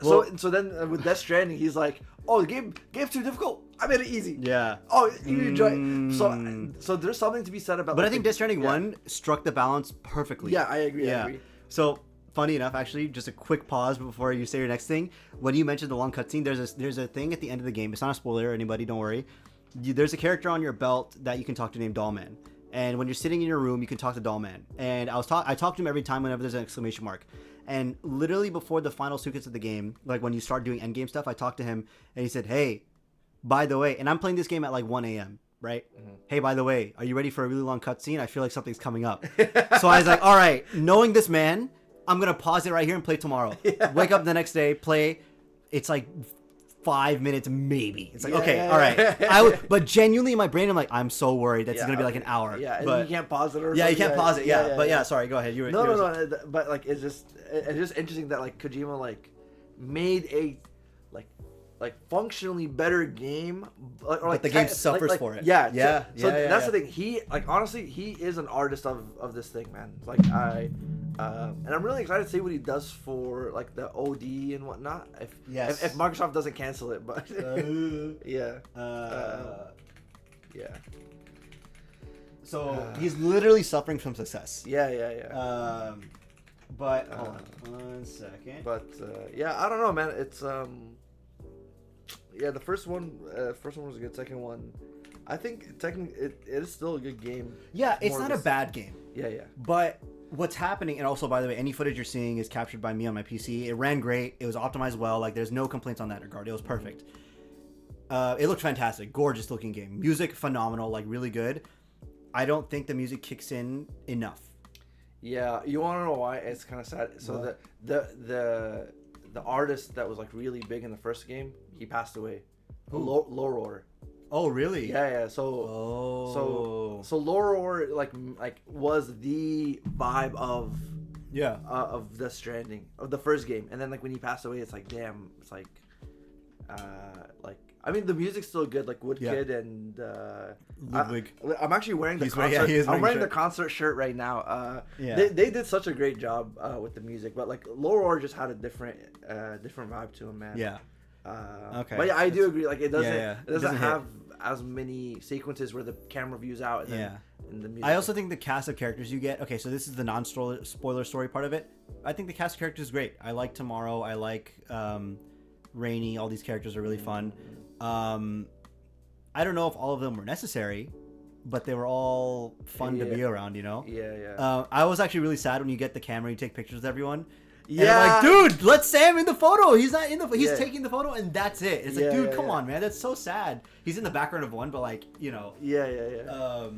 So then with Death Stranding, he's like, oh, the game's too difficult. I made it easy. Yeah. Oh, you enjoy it. So there's something to be said about. But like, I think Death Stranding 1 struck the balance perfectly. Yeah, I agree. So funny enough, actually, just a quick pause before you say your next thing. When you mentioned the long cutscene, there's a thing at the end of the game. It's not a spoiler, anybody, don't worry. There's a character on your belt that you can talk to named Dollman. And when you're sitting in your room, you can talk to Dollman. And I talk to him every time whenever there's an exclamation mark. And literally before the final sequence of the game, like when you start doing endgame stuff, I talked to him and he said, hey, by the way, and I'm playing this game at like 1 a.m., right? Mm-hmm. Hey, by the way, are you ready for a really long cutscene? I feel like something's coming up. So I was like, all right, knowing this man, I'm going to pause it right here and play tomorrow. Yeah. Wake up the next day, play. It's like 5 minutes maybe. It's like, all right. But genuinely in my brain, I'm like, I'm so worried that's going to be like an hour. Yeah, but and you can't pause it or you can't pause it. Yeah. Sorry, go ahead. No. But like, it's just interesting that like Kojima like made a like functionally better game, or like the game suffers for it. So that's the thing. He like honestly, he is an artist of this thing, man. Like and I'm really excited to see what he does for like the OD and whatnot. If Microsoft doesn't cancel it, but So he's literally suffering from success. But hold on 1 second. But I don't know, man. It's yeah, the first one was a good. Second one, I think technically it is still a good game. Yeah, it's not a bad game. Yeah. But what's happening, and also by the way, any footage you're seeing is captured by me on my PC. It ran great. It was optimized well. Like there's no complaints on that regard. It was perfect. It looked fantastic. Gorgeous looking game. Music phenomenal. Like really good. I don't think the music kicks in enough. Yeah, you want to know why? It's kind of sad. So the artist that was like really big in the first game, he passed away. Loror. Oh really? Yeah. So Loror like was the vibe of Death Stranding, of the first game, and then like when he passed away, it's like damn, it's like I mean the music's still good, like Woodkid and Ludwig. I'm actually wearing the concert. I'm wearing the concert shirt right now. They did such a great job with the music, but like Loror just had a different vibe to him, man. Yeah. Okay. But yeah, I do agree. Like it doesn't have as many sequences where the camera views out. And and the music. I also think the cast of characters you get. Okay, so this is the non-spoiler story part of it. I think the cast of characters is great. I like Tomorrow. I like Rainy. All these characters are really fun. I don't know if all of them were necessary, but they were all fun to be around. You know. Yeah. I was actually really sad when you get the camera, you take pictures of everyone. Yeah, and I'm like, dude, let Sam in the photo. He's not in the. He's taking the photo, and that's it. It's like, dude, come on, man. That's so sad. He's in the background of one, but like, you know. Yeah.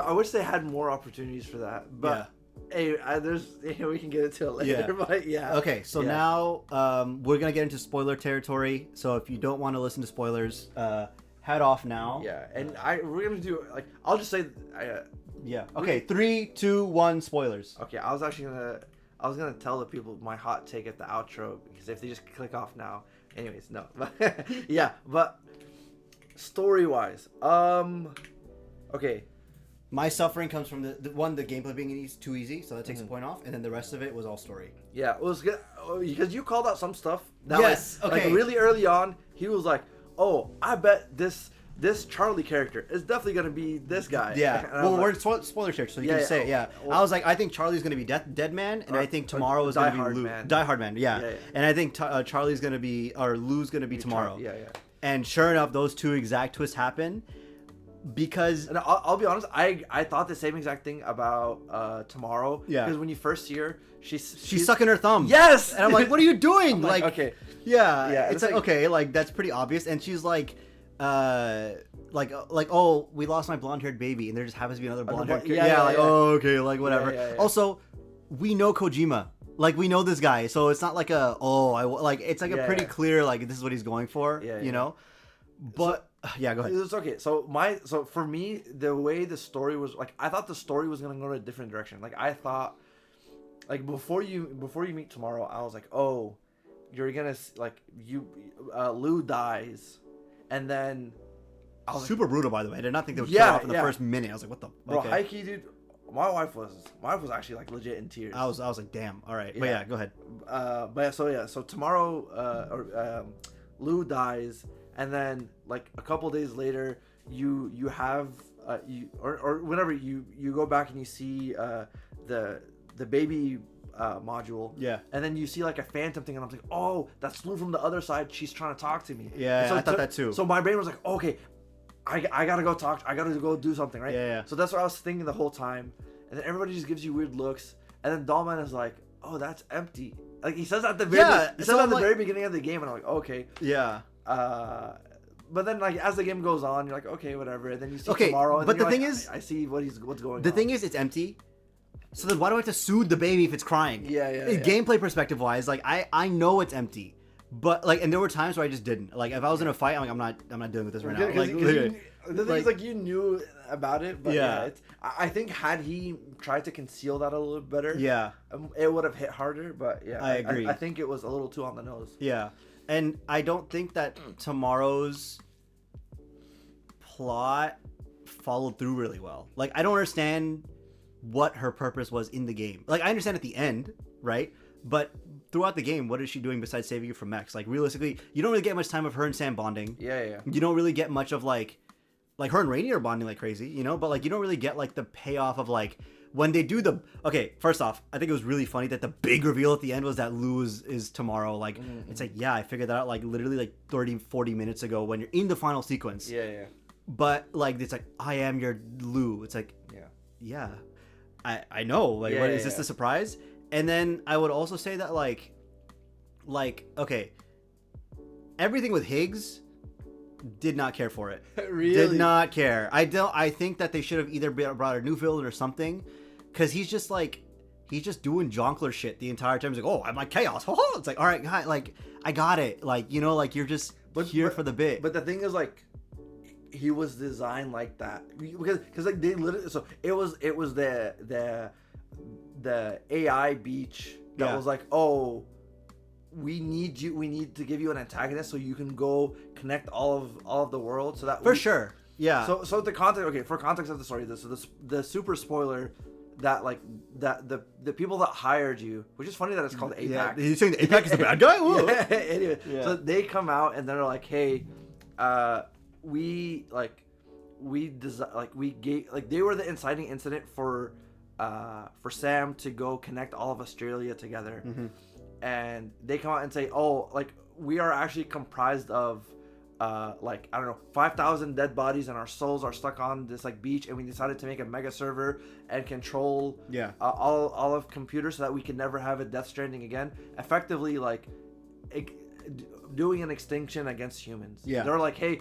I wish they had more opportunities for that, but hey, we can get into it later. But Okay, so now we're gonna get into spoiler territory. So if you don't want to listen to spoilers, head off now. Yeah, and we're gonna do like I'll just say. Okay, 3, 2, 1, spoilers. Okay, I was gonna tell the people my hot take at the outro, because if they just click off now, anyways, no. But story wise, okay. My suffering comes from the gameplay being too easy, so that takes a point off, and then the rest of it was all story. Yeah, it was good because you called out some stuff. Like really early on, he was like, "Oh, I bet this Charlie character is definitely gonna be this guy." Yeah. Well, we're spoiler church, so you can say it. Yeah. I was like, I think Charlie's gonna be Dead Man, and I think Tomorrow is gonna be Lou. Die Hard Man. Yeah. And I think Charlie's gonna be, or Lou's gonna be Tomorrow. Yeah. And sure enough, those two exact twists happen. Because and I'll be honest, I thought the same exact thing about Tomorrow. Yeah. Because when you first see her, she's sucking her thumb. Yes. And I'm like, what are you doing? Like, okay. Yeah. It's like okay, like that's pretty obvious. And she's like, oh, we lost my blonde-haired baby, and there just happens to be another blonde-haired kid. Oh, okay, like whatever. Yeah. Also, we know Kojima. Like we know this guy, so it's not like it's like a pretty clear like this is what he's going for. You know. But go ahead. It's okay. So for me, the way the story was, like, I thought the story was gonna go in a different direction. Like I thought, like before you meet Tomorrow, I was like, oh, you're gonna Lou dies, and then I was super brutal, by the way. I did not think they would kill off in the first minute. I was like, what the? Bro, Heike, dude. My wife was actually like legit in tears. I was like, damn. All right, but go ahead. So Tomorrow, Lou dies. And then, like a couple days later, you have or whenever you go back and you see the baby module. Yeah. And then you see like a phantom thing, and I'm like, oh, that's Lou from the other side. She's trying to talk to me. Yeah, so I thought that too. So my brain was like, okay, I gotta go talk. I gotta go do something, right? Yeah. So that's what I was thinking the whole time. And then everybody just gives you weird looks. And then Dollman is like, oh, that's empty. Like he says at the very beginning of the game, and I'm like, okay. Yeah. But then, like, as the game goes on, you're like, okay, whatever. And then you see Tomorrow. And but the thing like, is, I see what's going on. The thing is, it's empty. So then, why do I have to soothe the baby if it's crying? Yeah. Gameplay perspective wise, like, I know it's empty, but like, and there were times where I just didn't. Like, if I was in a fight, I'm like, I'm not dealing with this right now. Like, the thing is, like, you knew about it, but I think had he tried to conceal that a little better, it would have hit harder. But I agree. I think it was a little too on the nose. Yeah. And I don't think that Tomorrow's plot followed through really well. Like, I don't understand what her purpose was in the game. Like, I understand at the end, right? But throughout the game, what is she doing besides saving you from mechs? Like, realistically, you don't really get much time of her and Sam bonding. Yeah. You don't really get much of, like her and Rainy are bonding like crazy, you know? But, like, you don't really get, like, the payoff of, like, when they do first off, I think it was really funny that the big reveal at the end was that Lou is tomorrow. Like, it's like, yeah, I figured that out like literally like 30, 40 minutes ago when you're in the final sequence. Yeah. But like, it's like, I am your Lou. It's like, yeah, I know. Like, what is this a surprise? And then I would also say that like, okay, everything with Higgs, did not care for it. Really? Did not care. I think that they should have either brought a new villain or something, because he's just doing Jonkler shit the entire time. He's like, oh, I'm like chaos. It's like, all right, guy, like, I got it. Like, you know, like, you're just here for the bit. But the thing is, like, he was designed like that because like they literally. So it was the AI beach that was like, oh, we need to give you an antagonist so you can go connect all of the world, so that sure. Yeah. So the context, okay, for context of the story, the super spoiler that like that the people that hired you, which is funny that it's called APAC. Yeah. You're saying the APAC is the bad guy? Yeah. Anyway, so they come out and they're like, hey, we they were the inciting incident for Sam to go connect all of Australia together. Mm-hmm. And they come out and say, oh, like, we are actually comprised of like, I don't know, 5,000 dead bodies, and our souls are stuck on this like beach, and we decided to make a mega server and control all of computers so that we can never have a Death Stranding again, effectively like doing an extinction against humans. They're like, hey,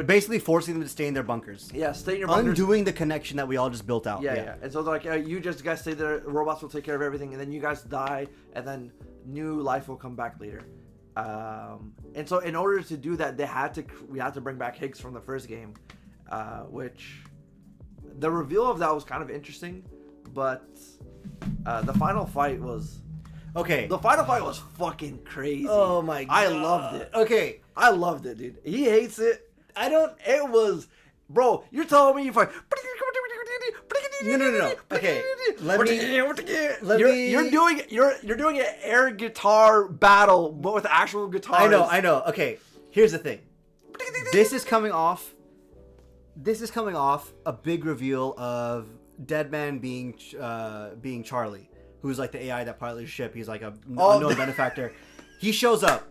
basically forcing them to stay in their bunkers. Yeah, stay in your bunkers. Undoing the connection that we all just built out. Yeah. And so they're like, you just guys stay there, robots will take care of everything, and then you guys die, and then new life will come back later. And so in order to do that, we had to bring back Higgs from the first game, which the reveal of that was kind of interesting, but the final fight was fucking crazy. Oh my god, I loved it. Okay, I loved it, dude. He hates it. It was, bro. You're telling me you fight. No. Okay, You're doing an air guitar battle, but with actual guitars. I know. Okay, here's the thing. This is coming off a big reveal of Deadman being Charlie, who's like the AI that piloted the ship. He's like a unknown benefactor. He shows up,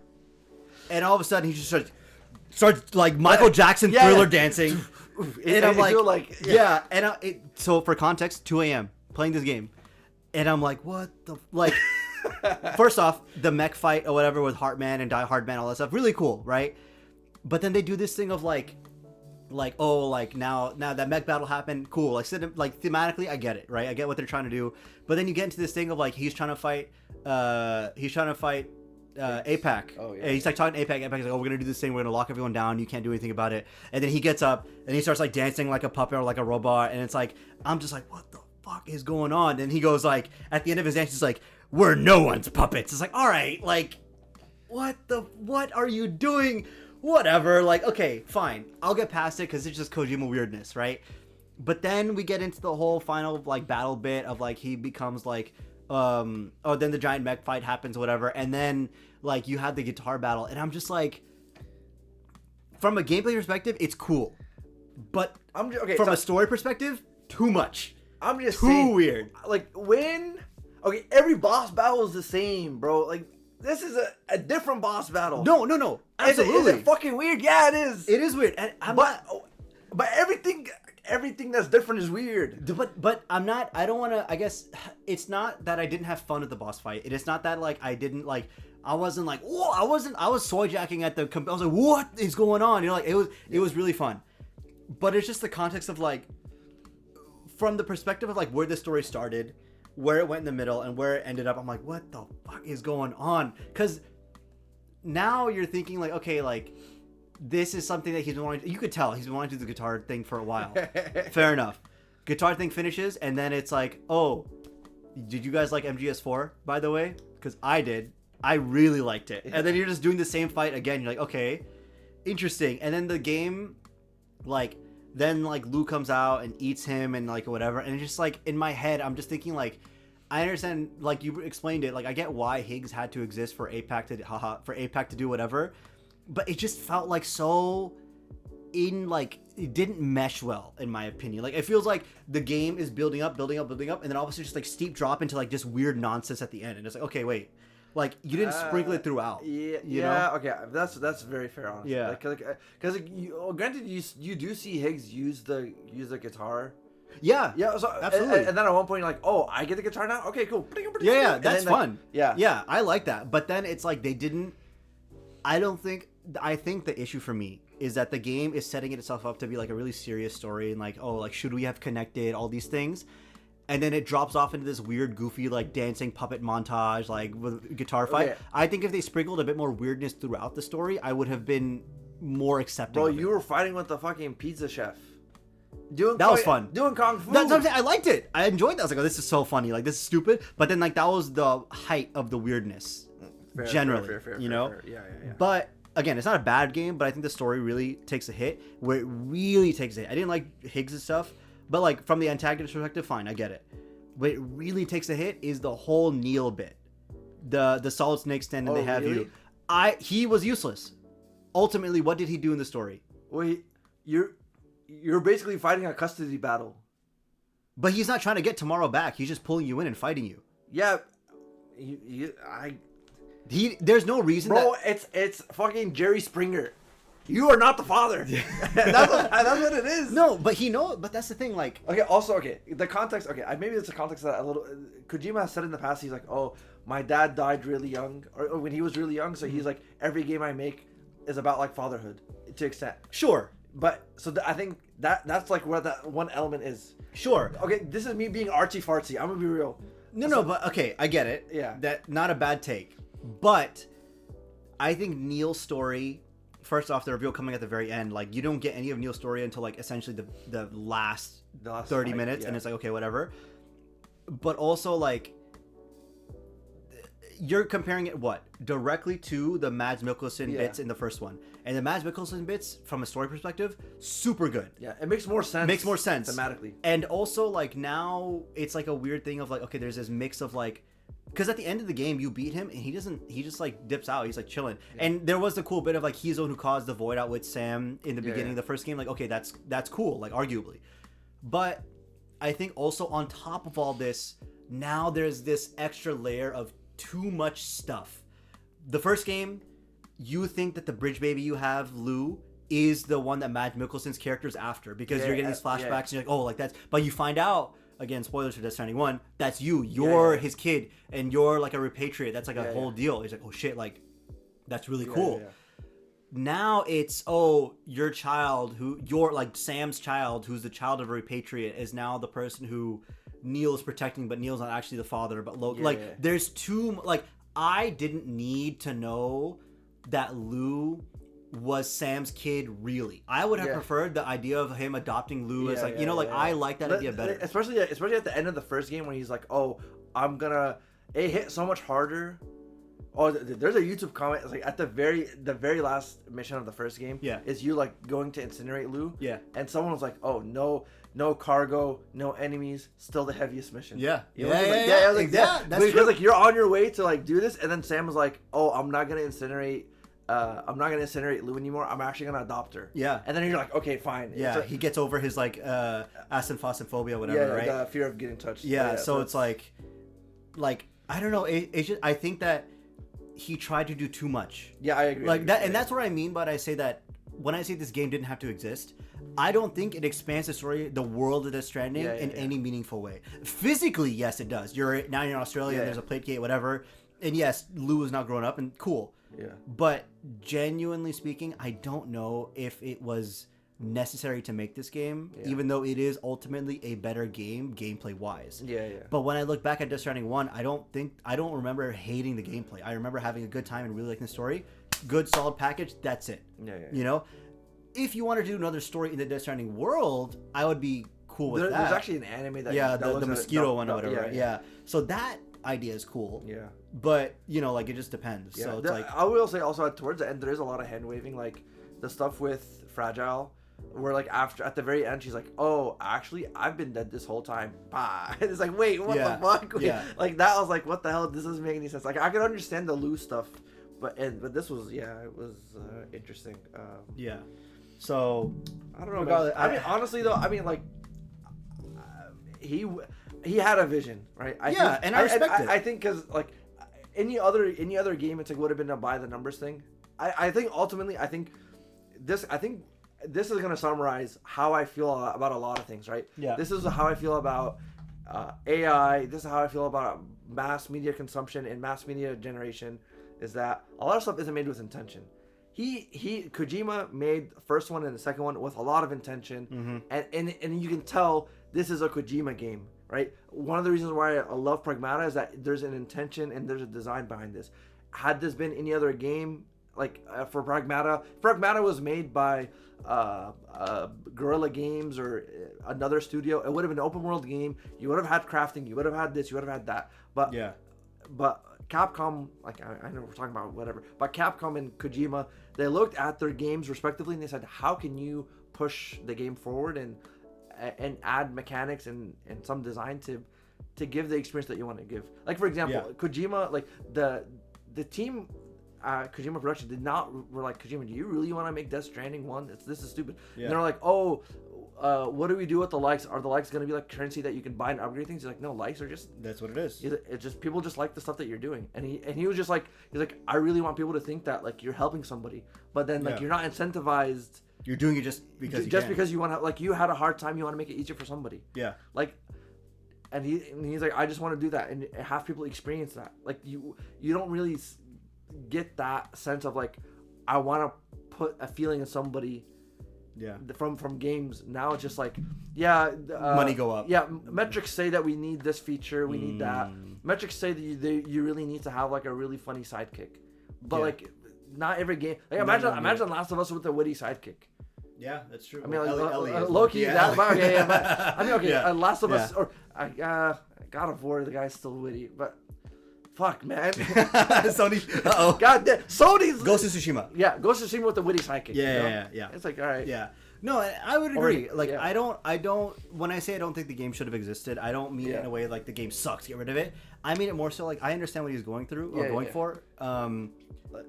and all of a sudden he just starts like Michael Jackson Thriller dancing. And I'm like, so for context, 2 a.m. playing this game, and I'm like, what the, like, first off, the mech fight or whatever with Heartman and Die Hard Man, all that stuff, really cool, right? But then they do this thing of like, oh, like now that mech battle happened, cool, like thematically, I get it, right? I get what they're trying to do, but then you get into this thing of like he's trying to fight APAC. Oh, yeah. And he's like talking to APAC. APAC's like, oh, we're gonna do this thing. We're gonna lock everyone down. You can't do anything about it. And then he gets up and he starts like dancing like a puppet or like a robot. And it's like, I'm just like, what the fuck is going on? And he goes like, at the end of his dance, he's like, we're no one's puppets. It's like, all right, like, what are you doing? Whatever. Like, okay, fine. I'll get past it because it's just Kojima weirdness, right? But then we get into the whole final like battle bit of like he becomes like. Then the giant mech fight happens or whatever, and then like you have the guitar battle, and I'm just like, from a gameplay perspective it's cool, but from a story perspective, too much. I'm just too saying, weird. Like every boss battle is the same, bro. Like this is a different boss battle. No, absolutely. Is it fucking weird? Yeah, it is. It is weird, and but everything that's different is weird. But I don't want to, I guess it's not that I didn't have fun at the boss fight. It is not that like I didn't like, I wasn't like, whoa, I was soy jacking at the, I was like, what is going on? You know, like it was really fun. But it's just the context of like, from the perspective of like where the story started, where it went in the middle, and where it ended up, I'm like, what the fuck is going on? Because now you're thinking like, okay, like, this is something that he's been wanting to, you could tell he's been wanting to do the guitar thing for a while. Fair enough. Guitar thing finishes, and then it's like, oh, did you guys like MGS4, by the way? Because I did. I really liked it. And then you're just doing the same fight again. You're like, okay, interesting. And then the game, like, then like Lou comes out and eats him and like whatever. And it's just like, in my head, I'm just thinking like, I understand, like you explained it, like I get why Higgs had to exist for APAC to do whatever. But it just felt like so it didn't mesh well in my opinion. Like it feels like the game is building up, and then all of a sudden just like steep drop into like just weird nonsense at the end, and it's like, okay, wait, like you didn't sprinkle it throughout. Yeah, you know? Okay, that's very fair, honestly. Yeah, because granted, you do see Higgs use the guitar. Yeah, so absolutely. And then at one point you're like, oh, I get the guitar now. Okay, cool. Yeah, that's fun. Yeah, I like that. But then it's like they didn't. I think the issue for me is that the game is setting itself up to be like a really serious story and like, oh, like should we have connected all these things, and then it drops off into this weird, goofy like dancing puppet montage like with guitar fight. Okay. I think if they sprinkled a bit more weirdness throughout the story, I would have been more accepting. Bro, you were fighting with the fucking pizza chef. That was fun. Doing kung fu. That's what I'm saying. I liked it. I enjoyed that. I was like, oh, this is so funny. Like, this is stupid. But then, like, that was the height of the weirdness. Generally. Fair, you know? Yeah. But, again, it's not a bad game, but I think the story really takes a hit. Where it really takes a hit. I didn't like Higgs' stuff. But, like, from the antagonist perspective, fine. I get it. What it really takes a hit is the whole Neil bit. The Solid Snake stand and they have really? you. He was useless. Ultimately, what did he do in the story? Wait, You're basically fighting a custody battle. But he's not trying to get Tomorrow back. He's just pulling you in and fighting you. Yeah. There's no reason Bro, it's fucking Jerry Springer. You are not the father. that's what it is. No, but but that's the thing, like... Okay, the context, maybe it's a context that a little... Kojima has said in the past, he's like, oh, my dad died really young, or when he was really young, so he's like, every game I make is about, like, fatherhood, to extent. Sure. But so I think that's like what that one element is. Sure. Okay, this is me being artsy fartsy. I'm gonna be real. No, but okay, I get it. Yeah. That not a bad take, but I think Neil's story. First off, the reveal coming at the very end, like you don't get any of Neil's story until like essentially the last 30 minutes, yeah. And it's like okay, whatever. But also like. You're comparing it directly to the Mads Mikkelsen bits in the first one, and the Mads Mikkelsen bits from a story perspective, super good. Yeah, it makes more sense. Thematically, and also like now it's like a weird thing of like okay, there's this mix of like, because at the end of the game you beat him and he just like dips out, he's like chilling, and there was the cool bit of like he's the one who caused the void out with Sam in the beginning of the first game. Like okay, that's cool, like arguably, but I think also on top of all this, now there's this extra layer of too much stuff. The first game, you think that the bridge baby you have, Lou, is the one that Mads Mikkelsen's character is after because you're getting these flashbacks and you're like, oh, like that's. But you find out, again, spoilers for Death Stranding 1, that's you. You're his kid and you're like a repatriate. That's like a whole deal. He's like, oh shit, like that's really cool. Now it's your child you're like Sam's child, who's the child of a repatriate, is now the person who Neil is protecting, but Neil's not actually the father. But there's too like I didn't need to know that Lou was Sam's kid. Really, I would have preferred the idea of him adopting Lou as like I like that idea better. Especially at the end of the first game when he's like, oh, I'm gonna hit so much harder. Oh, there's a YouTube comment. It's like at the very last mission of the first game. Yeah, is you like going to incinerate Lou. Yeah, and someone was like, "Oh no cargo, no enemies, still the heaviest mission." Yeah, I was like, that's because like you're on your way to like do this, and then Sam was like, "Oh, I'm not gonna incinerate Lou anymore. I'm actually gonna adopt her." Yeah, and then you're like, "Okay, fine." Yeah, so, he gets over his like asphastophobia, whatever, right? The fear of getting touched. Yeah, so it's like I don't know. It's just I think that. He tried to do too much. Yeah, I agree. Like that, and that's what I mean. But I say that when I say this game didn't have to exist, I don't think it expands the story, the world of Death Stranding in any meaningful way. Physically, yes, it does. You're in Australia. And there's a plate gate, whatever. And yes, Lou is now grown up and cool. Yeah. But genuinely speaking, I don't know if it was necessary to make this game, even though it is ultimately a better game gameplay wise. But when I look back at Death Stranding 1, I don't remember hating the gameplay. I remember having a good time and really liking the story. Good solid package, that's it. You know, if you want to do another story in the Death Stranding world, I would be cool with that. There's actually an anime that the mosquito one or whatever. Yeah. So that idea is cool. Yeah. But like it just depends. So it's like I will say also towards the end there is a lot of hand waving, like the stuff with Fragile. Where like at the very end she's like, oh, actually I've been dead this whole time. Bah. And it's like, wait, what the fuck? Yeah. Like that was like, what the hell? This doesn't make any sense. Like I can understand the Lou stuff, but this was it was interesting. So I don't know. Man. I mean, honestly though, I mean, like, he had a vision, right? I respect it. I think because like any other game, it's like would have been a by the numbers thing. I think ultimately, I think this is gonna summarize how I feel about a lot of things, right? Yeah. This is how I feel about AI. This is how I feel about mass media consumption and mass media generation. Is that a lot of stuff isn't made with intention. Kojima made the first one and the second one with a lot of intention, and you can tell this is a Kojima game, right? One of the reasons why I love Pragmata is that there's an intention and there's a design behind this. Had this been any other game, like for Pragmata was made by Guerrilla Games or another studio. It would have been an open world game. You would have had crafting. You would have had this. You would have had that. But Capcom, like I know we're talking about whatever, but Capcom and Kojima, they looked at their games respectively and they said, how can you push the game forward and add mechanics and some design to give the experience that you want to give. Like for example, Kojima, like the team Kojima Production were like, Kojima, do you really want to make Death Stranding 1? This is stupid. And they're like, what do we do with the likes? Are the likes going to be like currency that you can buy and upgrade things? He's like, no, likes are just... That's what it is. It's just, people just like the stuff that you're doing. And he was just like, he's like, I really want people to think that like you're helping somebody. But then like you're not incentivized... You're doing it just because because you want to, like, you had a hard time, you want to make it easier for somebody. Yeah. Like, and he's like, I just want to do that and have people experience that. Like, you don't really get that sense of like, I want to put a feeling in somebody. Yeah. From games. Now it's just like, money go up. Yeah, metrics say that we need this feature, we need that. Metrics say that you really need to have like a really funny sidekick. But like, not every game. Like imagine Last of Us with a witty sidekick. Yeah, that's true. I mean, like, Loki. Last of Us or God of War. The guy's still witty, but fuck, man. Sony. Uh-oh. God damn. Sony's Ghost of Tsushima. Yeah, Ghost of Tsushima with the witty sidekick. Yeah. It's like, all right. Yeah. No, I would agree. I don't. When I say I don't think the game should have existed, I don't mean it in a way like the game sucks, get rid of it. I mean it more so like I understand what he's going through or going for.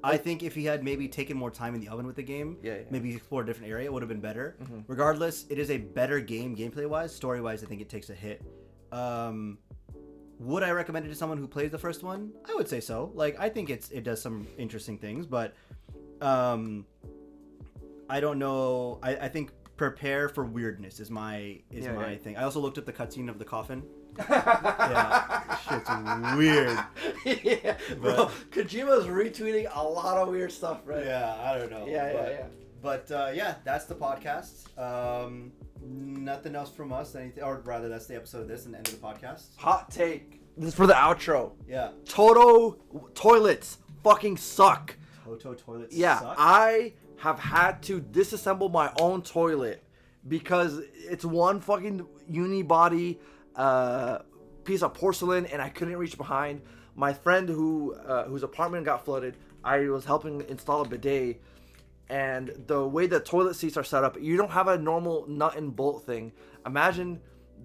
I think if he had maybe taken more time in the oven with the game, maybe explore a different area, it would have been better. Regardless, it is a better game gameplay wise. Story wise, I think it takes a hit. Would I recommend it to someone who plays the first one? I would say so. Like, I think it does some interesting things, but I don't know. I think prepare for weirdness is my thing. I also looked up the cutscene of the coffin. Shit's weird. Bro, Kojima's retweeting a lot of weird stuff, right? Yeah, I don't know. But that's the podcast. Nothing else from us. Anything, or rather, that's the episode of this and the end of the podcast. Hot take. This is for the outro. Yeah. Toto toilets fucking suck. Toto toilets suck? I have had to disassemble my own toilet because it's one fucking unibody piece of porcelain and I couldn't reach behind. My friend whose apartment got flooded, I was helping install a bidet, and the way the toilet seats are set up, you don't have a normal nut and bolt thing. Imagine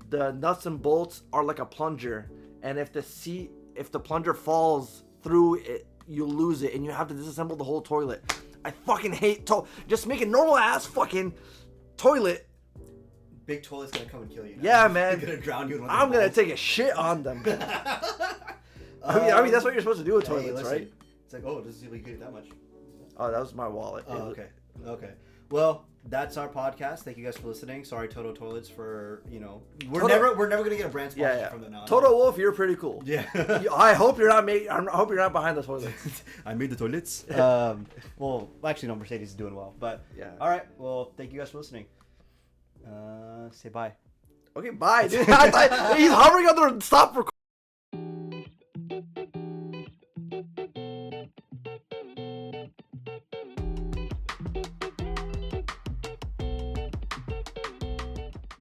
the nuts and bolts are like a plunger, and if the plunger falls through it, you lose it and you have to disassemble the whole toilet. I fucking hate just make a normal ass fucking toilet. Big toilet's gonna come and kill you now. Yeah, man. They're gonna drown you in one I'm gonna take a shit on them. I mean that's what you're supposed to do with toilets, right? It's like, doesn't seem like you get that much. Oh, that was my wallet. Oh, okay. Well, that's our podcast. Thank you guys for listening. Sorry, Toto Toilets, for we're never gonna get a brand sponsorship from them now. Toto Wolf, you're pretty cool. Yeah. I hope you're not behind the toilets. I made the toilets. Well, actually, no, Mercedes is doing well. But all right. Well, thank you guys for listening. Say bye. Okay, bye, dude. He's hovering on the stop recording.